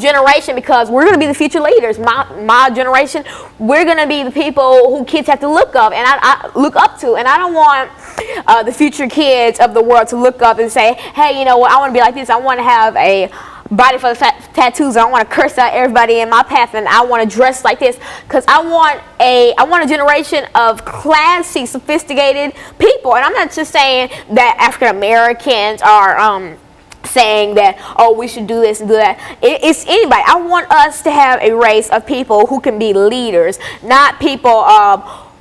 generation, because we're going to be the future leaders. My generation, we're going to be the people who kids have to look up and I look up to. And I don't want the future kids of the world to look up and say, hey, I want to be like this. I want to have a body full of tattoos. I want to curse out everybody in my path, and I want to dress like this because I want a generation of classy, sophisticated people. And I'm not just saying that African Americans are saying that, oh, we should do this and do that. It's anybody. I want us to have a race of people who can be leaders, not people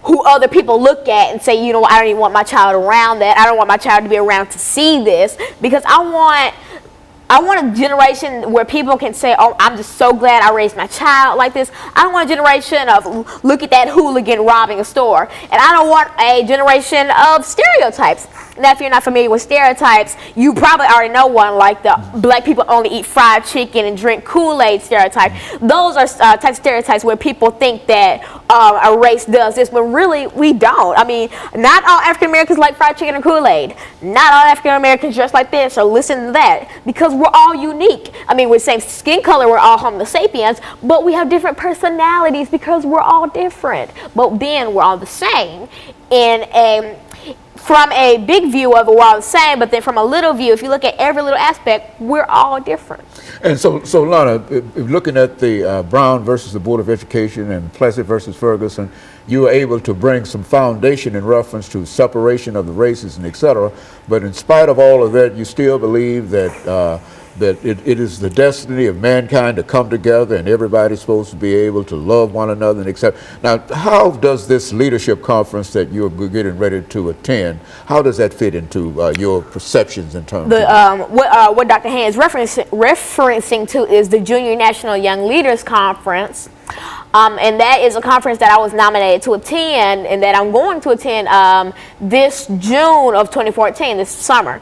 who other people look at and say, I don't even want my child around that. I don't want my child to be around to see this, because I want a generation where people can say, oh, I'm just so glad I raised my child like this. I don't want a generation of, look at that hooligan robbing a store. And I don't want a generation of stereotypes. Now, if you're not familiar with stereotypes, you probably already know one, like the black people only eat fried chicken and drink Kool-Aid stereotype. Those are types of stereotypes where people think that a race does this, but really we don't. I mean, not all African Americans like fried chicken and Kool-Aid. Not all African Americans dress like this or listen to that, because we're all unique. I mean, with the same skin color, we're all Homo sapiens, but we have different personalities because we're all different. But then we're all the same from a big view of it, we're all the same, but then from a little view, if you look at every little aspect, we're all different. And so Lana, looking at the Brown versus the Board of Education and Plessy versus Ferguson, you were able to bring some foundation in reference to separation of the races and et cetera. But in spite of all of that, you still believe that that it is the destiny of mankind to come together and everybody's supposed to be able to love one another and accept. Now, how does this leadership conference that you're getting ready to attend, how does that fit into your perceptions in terms of what Dr. Hand is referencing to is the Junior National Young Leaders Conference. And that is a conference that I was nominated to attend and that I'm going to attend this June of 2014, this summer.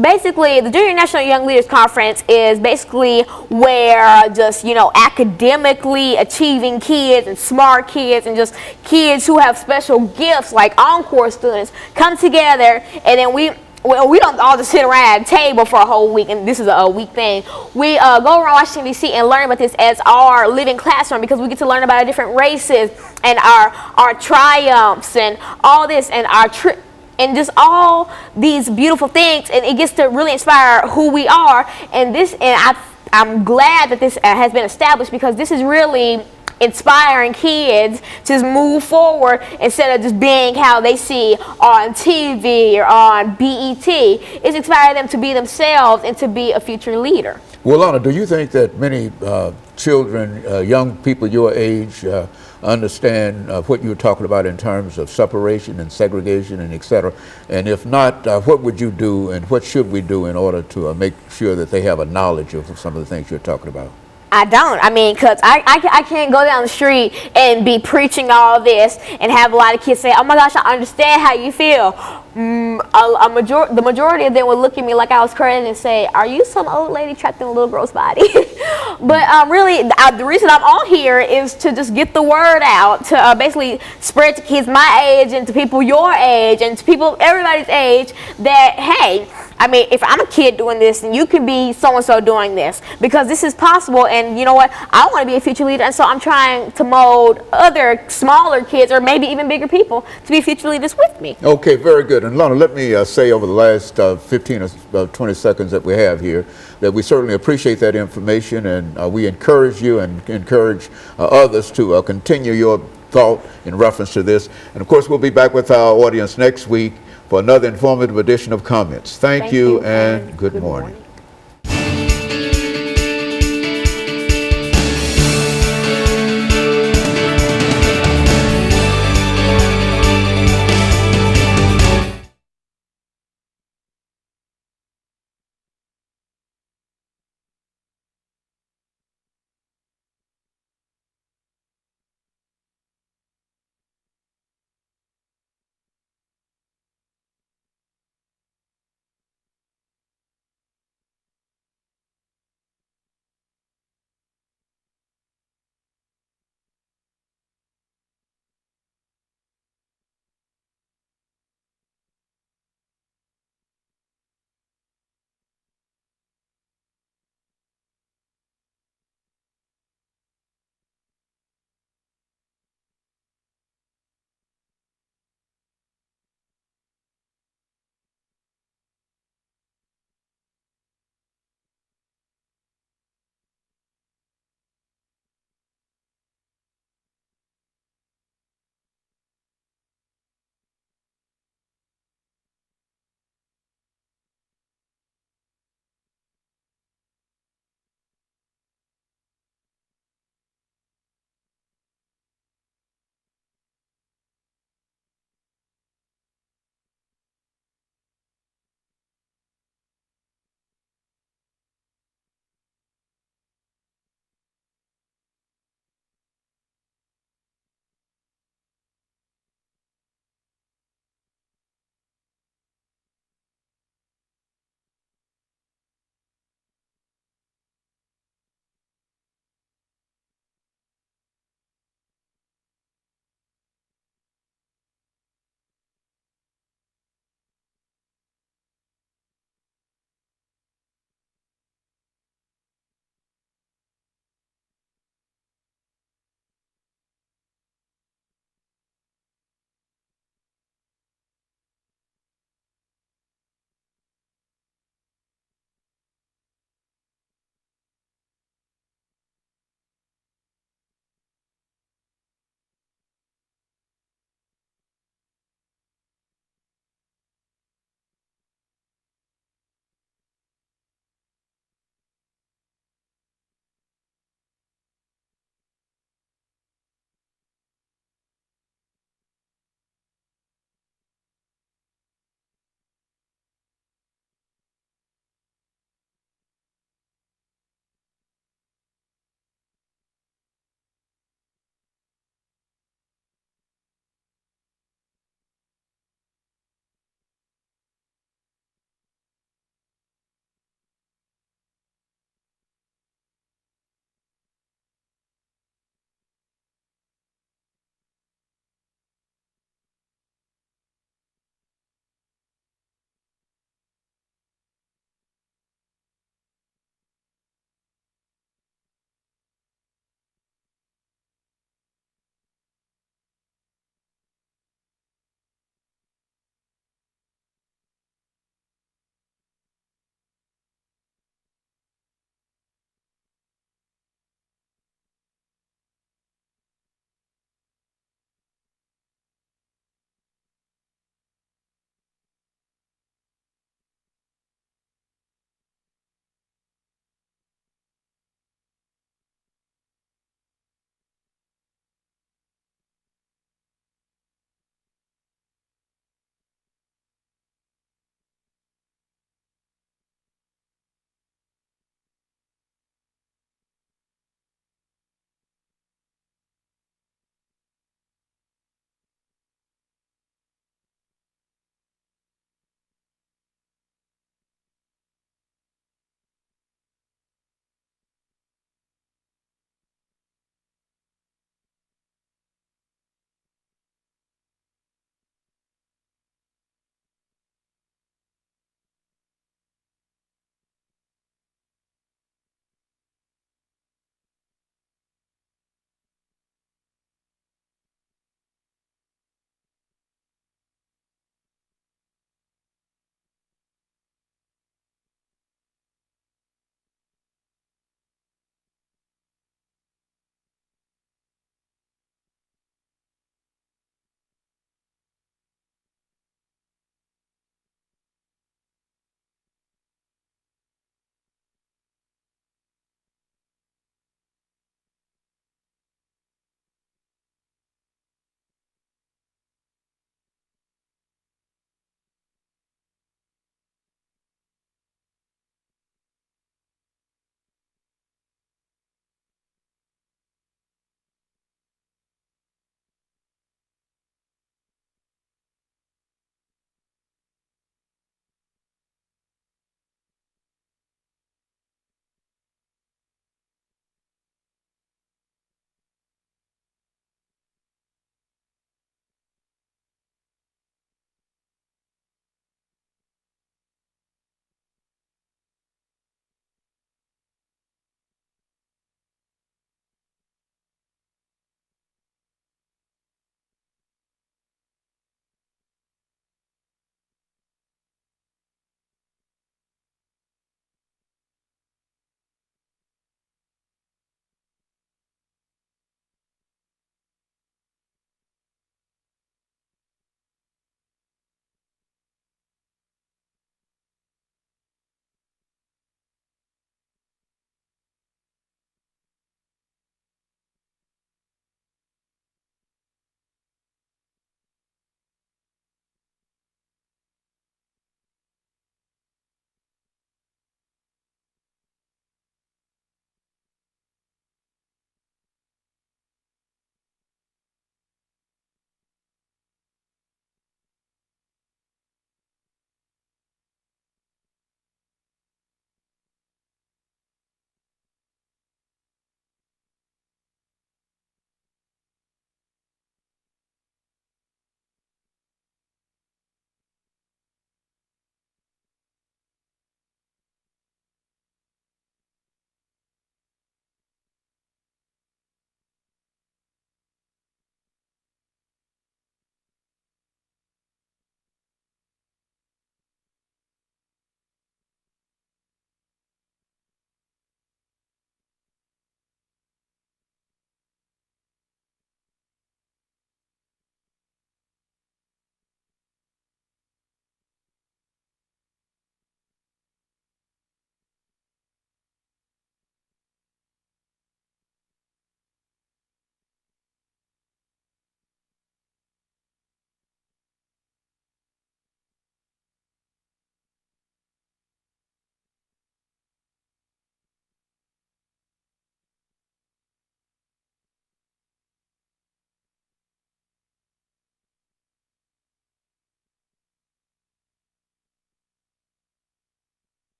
Basically, the Junior National Young Leaders Conference is basically where just, academically achieving kids and smart kids and just kids who have special gifts like encore students come together, and then we don't all just sit around at a table for a whole week, and this is a week thing. We go around Washington, D.C. and learn about this as our living classroom, because we get to learn about our different races and our triumphs and all this and and just all these beautiful things, and it gets to really inspire who we are. And I'm glad that this has been established, because this is really inspiring kids to move forward instead of just being how they see on TV or on BET. It's inspiring them to be themselves and to be a future leader. Well, Alana, do you think that many children, young people your age, understand what you're talking about in terms of separation and segregation and et cetera? And if not, what would you do and what should we do in order to make sure that they have a knowledge of some of the things you're talking about? I don't. I mean, because I can't go down the street and be preaching all this and have a lot of kids say, oh my gosh, I understand how you feel. The majority of them would look at me like I was crazy and say, are you some old lady trapped in a little girl's body? But really, the reason I'm on here is to just get the word out, to basically spread to kids my age and to people your age and to people everybody's age that, hey, I mean, if I'm a kid doing this, then you can be so-and-so doing this, because this is possible. And you know what? I want to be a future leader, and so I'm trying to mold other smaller kids or maybe even bigger people to be future leaders with me. Okay, very good. And Lana, let me say over the last 15 or 20 seconds that we have here that we certainly appreciate that information, and we encourage you and encourage others to continue your thought in reference to this. And of course, we'll be back with our audience next week for another informative edition of Comments. Thank you and good morning.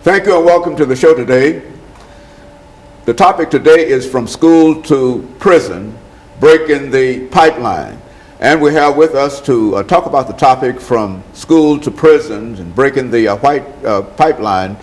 Thank you and welcome to the show today. The topic today is from school to prison, breaking the pipeline. And we have with us to talk about the topic from school to prison and breaking the white pipeline,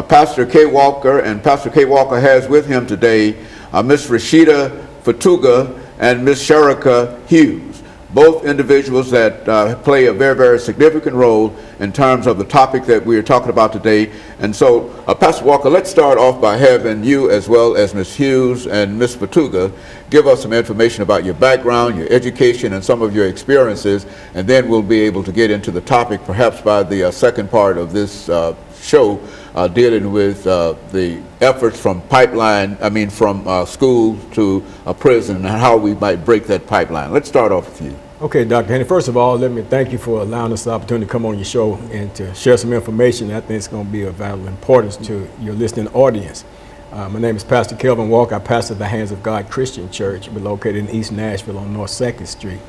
Pastor K. Walker, and Pastor K. Walker has with him today Ms. Rashida Fatuga and Ms. Sharika Hughes, both individuals that play a very, very significant role in terms of the topic that we are talking about today. And so, Pastor Walker, let's start off by having you, as well as Ms. Hughes and Ms. Fatuga, give us some information about your background, your education, and some of your experiences, and then we'll be able to get into the topic, perhaps by the second part of this show, dealing with the efforts from school to a prison and how we might break that pipeline. Let's start off with you. Okay, Dr. Henry, first of all, let me thank you for allowing us the opportunity to come on your show and to share some information that I think is going to be of valuable importance to your listening audience. My name is Pastor Kelvin Walker. I pastor the Hands of God Christian Church. We're located in East Nashville on North 2nd Street.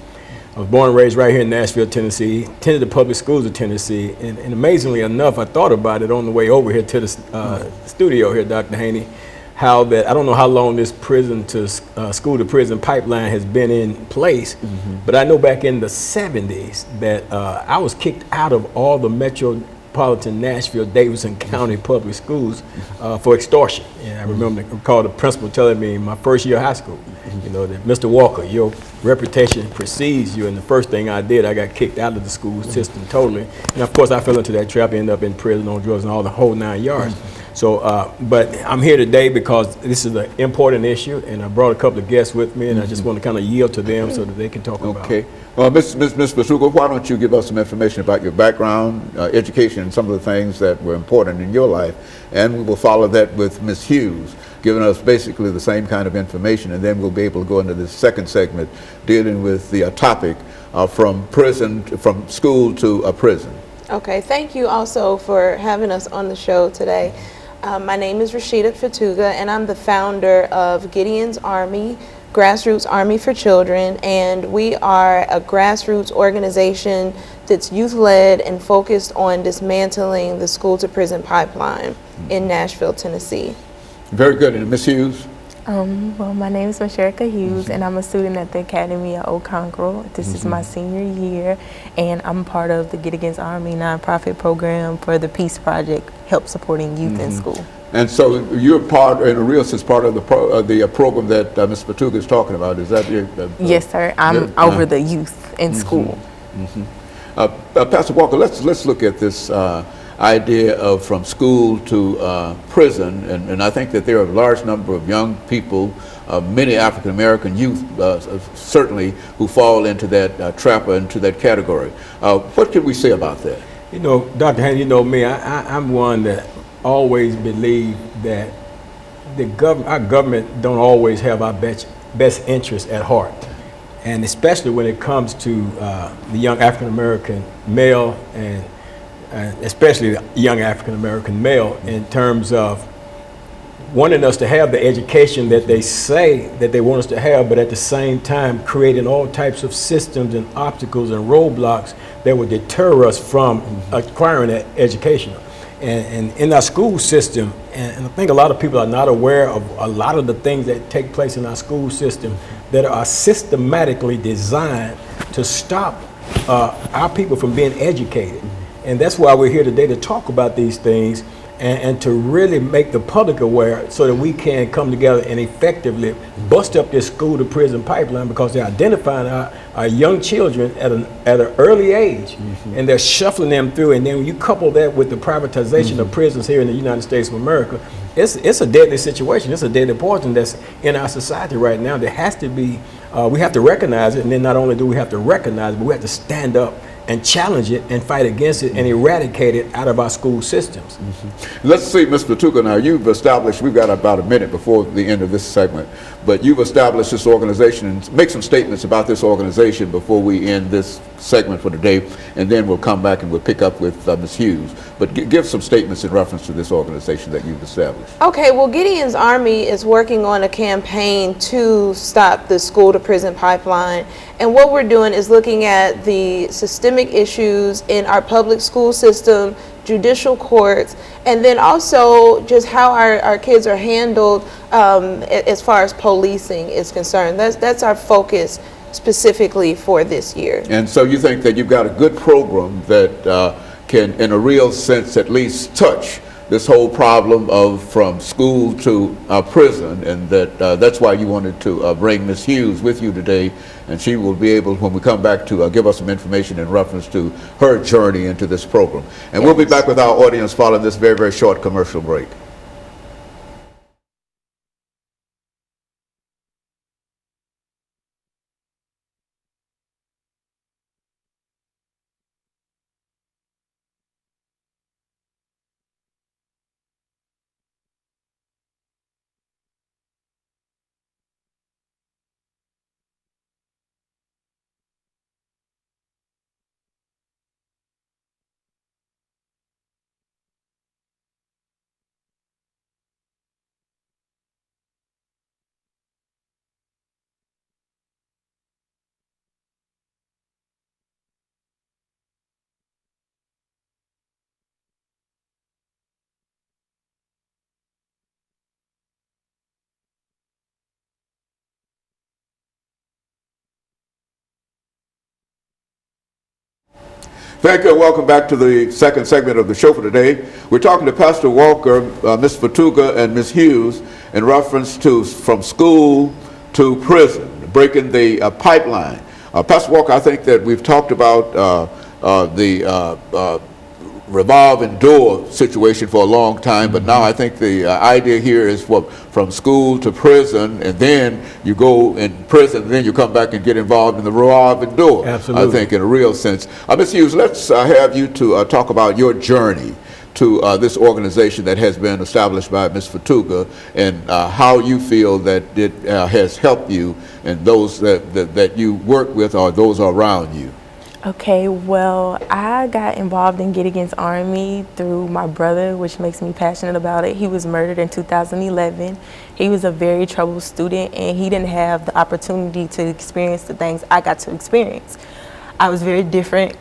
I was born and raised right here in Nashville, Tennessee, attended the public schools of Tennessee, and amazingly enough, I thought about it on the way over here to the studio here, Dr. Haney, how that, I don't know how long this prison to school to prison pipeline has been in place, but I know back in the 70s that I was kicked out of all the metropolitan Nashville, Davidson County public schools for extortion. And I recall the principal telling me in my first year of high school, you know, that Mr. Walker, your reputation precedes you, and the first thing I did, I got kicked out of the school system totally. And of course I fell into that trap, ended up in prison on drugs and all the whole 9 yards. So, but I'm here today because this is an important issue, and I brought a couple of guests with me, and I just want to kind of yield to them so that they can talk about it. Okay. Well, Ms. Basuga, why don't you give us some information about your background, education, and some of the things that were important in your life, and we will follow that with Ms. Hughes, giving us basically the same kind of information, and then we'll be able to go into this second segment dealing with the topic from school to a prison. Okay, thank you also for having us on the show today. My name is Rashida Fatuga, and I'm the founder of Gideon's Army, Grassroots Army for Children, and we are a grassroots organization that's youth-led and focused on dismantling the school-to-prison pipeline in Nashville, Tennessee. Very good. And Ms. Hughes? Well, my name is Sharika Hughes, and I'm a student at the Academy of Oconqueror. This is my senior year, and I'm part of the Get Against Army nonprofit program for the Peace Project, help supporting youth in school. And so you're part, in a real sense, part of the program that Ms. Fatuga is talking about. Is that your? Yes, sir. I'm over the youth in school. Pastor Walker, let's look at this idea of from school to prison, and I think that there are a large number of young people, many African American youth certainly, who fall into that trap or into that category. What can we say about that? You know, Dr. Haney, you know me, I'm one that always believe that our government don't always have our best interests at heart. And especially when it comes to the young African American male, and especially the young African American male, in terms of wanting us to have the education that they say that they want us to have, but at the same time creating all types of systems and obstacles and roadblocks that would deter us from acquiring that education. And in our school system, and I think a lot of people are not aware of a lot of the things that take place in our school system that are systematically designed to stop our people from being educated. And that's why we're here today, to talk about these things and to really make the public aware so that we can come together and effectively bust up this school to prison pipeline, because they're identifying our young children at an early age, and they're shuffling them through. And then when you couple that with the privatization of prisons here in the United States of America, it's a deadly situation. It's a deadly poison that's in our society right now. There has to be, we have to recognize it, and then not only do we have to recognize it, but we have to stand up and challenge it and fight against it and eradicate it out of our school systems. Let's see, Ms. Fatuga, now you've established, we've got about a minute before the end of this segment, but you've established this organization, and make some statements about this organization before we end this segment for today, and then we'll come back and we'll pick up with Ms. Hughes. But give some statements in reference to this organization that you've established. Okay, well, Gideon's Army is working on a campaign to stop the school to prison pipeline. And what we're doing is looking at the systemic systemic issues in our public school system, judicial courts, and then also just how our kids are handled as far as policing is concerned. That's our focus specifically for this year. And so you think that you've got a good program that can, in a real sense, at least touch this whole problem of from school to prison, and that's why you wanted to bring Ms. Hughes with you today, and she will be able, when we come back, to give us some information in reference to her journey into this program. And we'll be back with our audience following this very, very short commercial break. Thank you and welcome back to the second segment of the show for today. We're talking to Pastor Walker, Ms. Fatuga, and Ms. Hughes in reference to from school to prison, breaking the pipeline. Pastor Walker, I think that we've talked about the revolving door situation for a long time, but now I think the idea here is from school to prison, and then you go in prison, and then you come back and get involved in the revolving door. Absolutely. I think in a real sense. Ms. Hughes, let's have you to talk about your journey to this organization that has been established by Ms. Fatuga, and how you feel that it has helped you and those that you work with or those around you. Okay, well, I got involved in Get Against Army through my brother, which makes me passionate about it. He was murdered in 2011. He was a very troubled student, and he didn't have the opportunity to experience the things I got to experience. I was very different.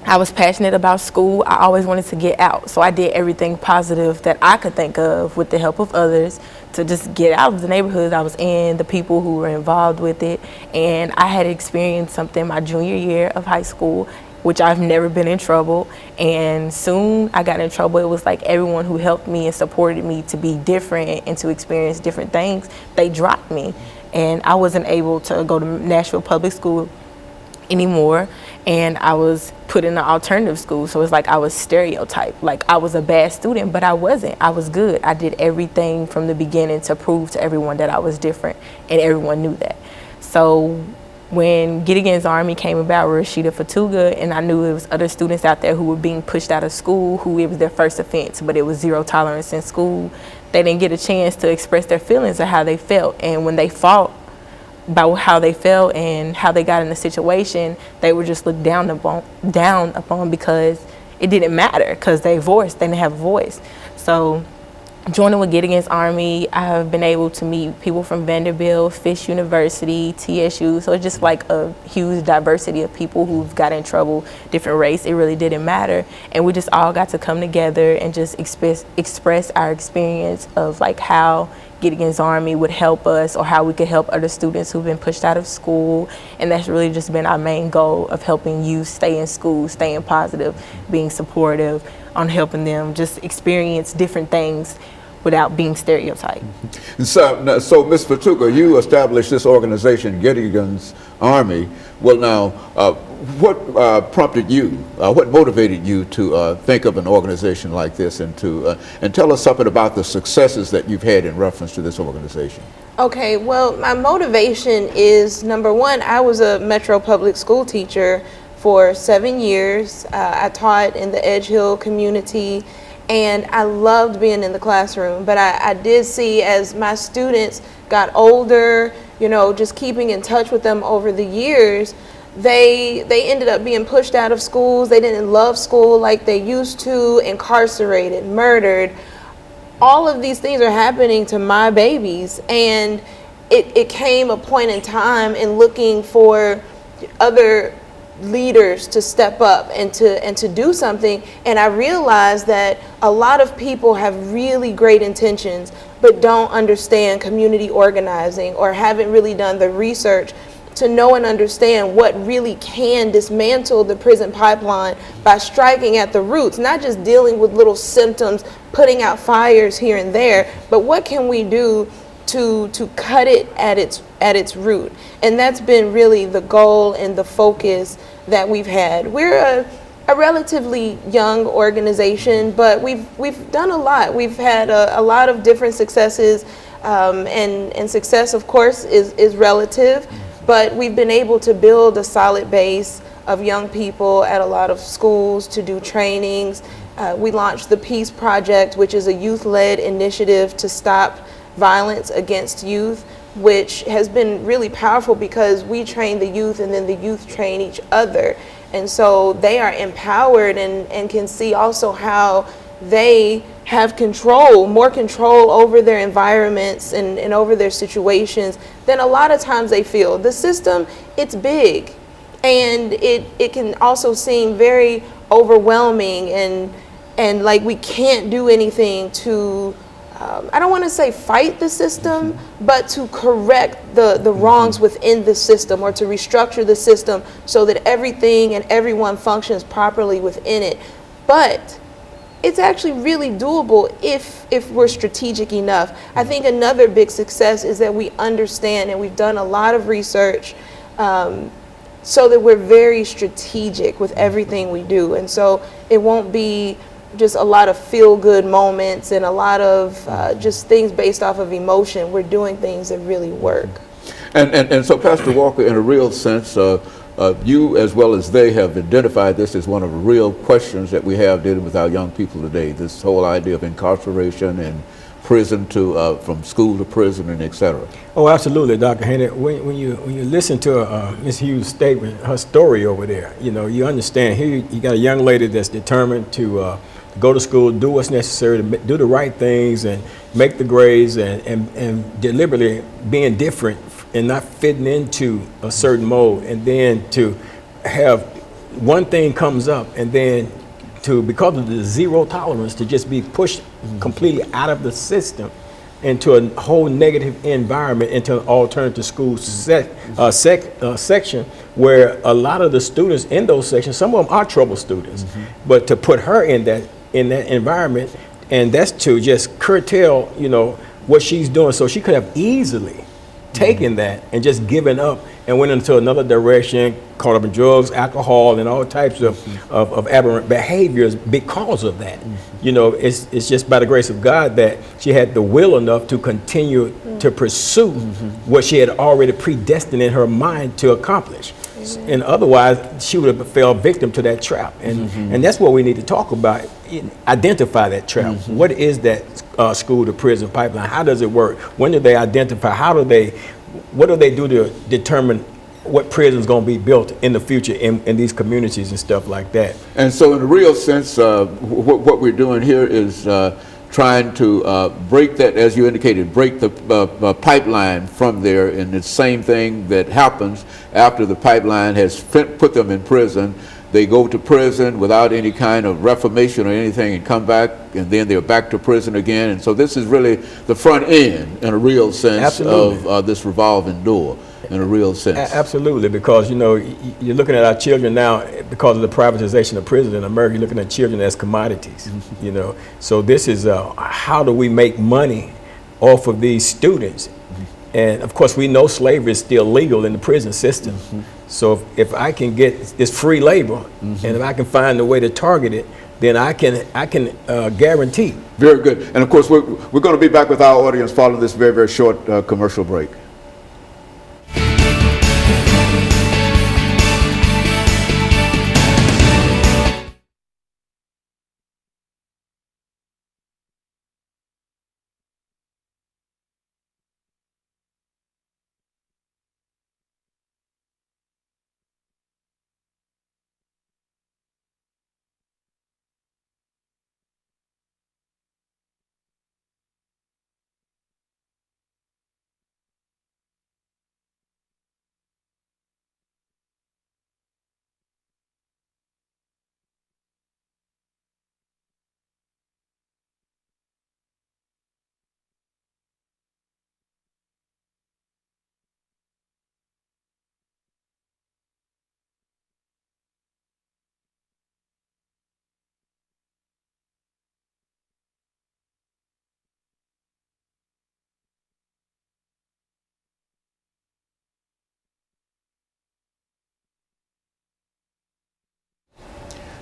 I was passionate about school. I always wanted to get out, so I did everything positive that I could think of with the help of others to just get out of the neighborhoods I was in, the people who were involved with it. And I had experienced something my junior year of high school, which I've never been in trouble. And soon I got in trouble. It was like everyone who helped me and supported me to be different and to experience different things, they dropped me. And I wasn't able to go to Nashville Public School anymore, and I was put in an alternative school. So it's like I was stereotyped, like I was a bad student, but I wasn't. I was good. I did everything from the beginning to prove to everyone that I was different, and everyone knew that. So when Get Against Army came about with Rashida Fatuga, and I knew there was other students out there who were being pushed out of school, who it was their first offense, but it was zero tolerance in school, they didn't get a chance to express their feelings or how they felt. And when they fought about how they felt and how they got in the situation, they were just looked down upon because it didn't matter, because they didn't have a voice. So joining with Get Against Army, I have been able to meet people from Vanderbilt, Fisk University, TSU. So it's just like a huge diversity of people who've got in trouble, different race. It really didn't matter. And we just all got to come together and just express our experience of like how Get Against Army would help us, or how we could help other students who've been pushed out of school. And that's really just been our main goal, of helping youth stay in school, staying positive, being supportive, on helping them just experience different things without being stereotyped. So Ms. Fatuga, you established this organization, Get Against Army. Well, now, what prompted you, what motivated you to think of an organization like this, and tell us something about the successes that you've had in reference to this organization? Okay, well, my motivation is, number one, I was a Metro public school teacher for 7 years. I taught in the Edge Hill community, and I loved being in the classroom. But I did see, as my students got older, you know, just keeping in touch with them over the years, they ended up being pushed out of schools. They didn't love school like they used to, incarcerated, murdered. All of these things are happening to my babies, and it came a point in time in looking for other leaders to step up and to do something. And I realized that a lot of people have really great intentions but don't understand community organizing or haven't really done the research to know and understand what really can dismantle the prison pipeline by striking at the roots, not just dealing with little symptoms, putting out fires here and there, but what can we do to cut it at its root. And that's been really the goal and the focus that we've had. We're a relatively young organization, but we've done a lot. We've had a lot of different successes, and success, of course, is relative, but we've been able to build a solid base of young people at a lot of schools to do trainings. We launched the Peace Project, which is a youth-led initiative to stop violence against youth, which has been really powerful because we train the youth and then the youth train each other. And so they are empowered and can see also how they have control, more control over their environments and over their situations than a lot of times they feel. The system, it's big, and it can also seem very overwhelming and like we can't do anything to I don't want to say fight the system, but to correct the wrongs within the system, or to restructure the system so that everything and everyone functions properly within it. But it's actually really doable if we're strategic enough. I think another big success is that we understand, and we've done a lot of research so that we're very strategic with everything we do. And so it won't be just a lot of feel-good moments and a lot of just things based off of emotion. We're doing things that really work. And so, Pastor Walker, in a real sense, you as well as they have identified this as one of the real questions that we have dealing with our young people today, this whole idea of incarceration and prison to from school to prison and et cetera. Oh, absolutely, Dr. Henry. When you listen to Ms. Hughes' statement, her story over there, you understand here you got a young lady that's determined to go to school, do what's necessary to do the right things and make the grades and deliberately being different and not fitting into a certain mold, and then to have one thing comes up and then to, because of the zero tolerance, to just be pushed completely out of the system into a whole negative environment, into an alternative school section where a lot of the students in those sections, some of them are trouble students, but to put her in that environment, and that's to just curtail, what she's doing. So she could have easily taken that and just given up and went into another direction, caught up in drugs, alcohol, and all types of aberrant behaviors because of that. It's just by the grace of God that she had the will enough to continue to pursue what she had already predestined in her mind to accomplish. And otherwise, she would have fell victim to that trap. And that's what we need to talk about, identify that trap. What is that school to prison pipeline? How does it work? When do they identify? What do they do to determine what prison is going to be built in the future in these communities and stuff like that? And so in the real sense, what we're doing here is trying to break that, as you indicated, break the pipeline from there. And the same thing that happens after the pipeline has put them in prison. They go to prison without any kind of reformation or anything and come back, and then they're back to prison again. And so this is really the front end, in a real sense, of this revolving door, in a real sense. Absolutely, because you're looking at our children now, because of the privatization of prison in America, you're looking at children as commodities. So this is how do we make money off of these students? And of course, we know slavery is still legal in the prison system. So if I can get this free labor, and if I can find a way to target it, then I can guarantee. Very good. And of course, we're going to be back with our audience following this very, very short commercial break.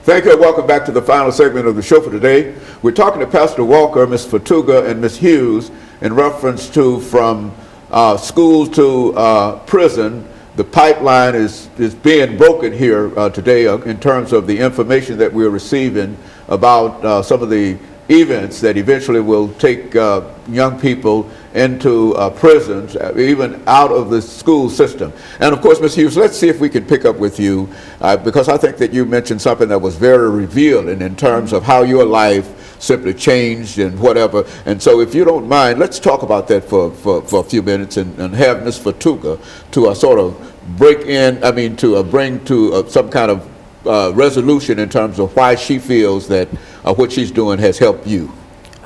Thank you and welcome back to the final segment of the show for today. We're talking to Pastor Walker, Ms. Fatuga, and Ms. Hughes in reference to from school to prison. The pipeline is being broken here today in terms of the information that we're receiving about some of the events that eventually will take young people into prisons, even out of the school system. And of course, Ms. Hughes, let's see if we can pick up with you, because I think that you mentioned something that was very revealing in terms of how your life simply changed and whatever. And so if you don't mind, let's talk about that for a few minutes and have Ms. Fatuga to sort of break in, to bring to some kind of resolution in terms of why she feels that what she's doing has helped you.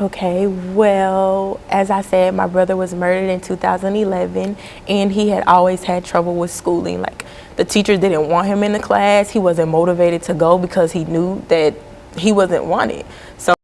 Okay, well, as I said, my brother was murdered in 2011, and he had always had trouble with schooling. Like, the teachers didn't want him in the class. He wasn't motivated to go because he knew that he wasn't wanted. So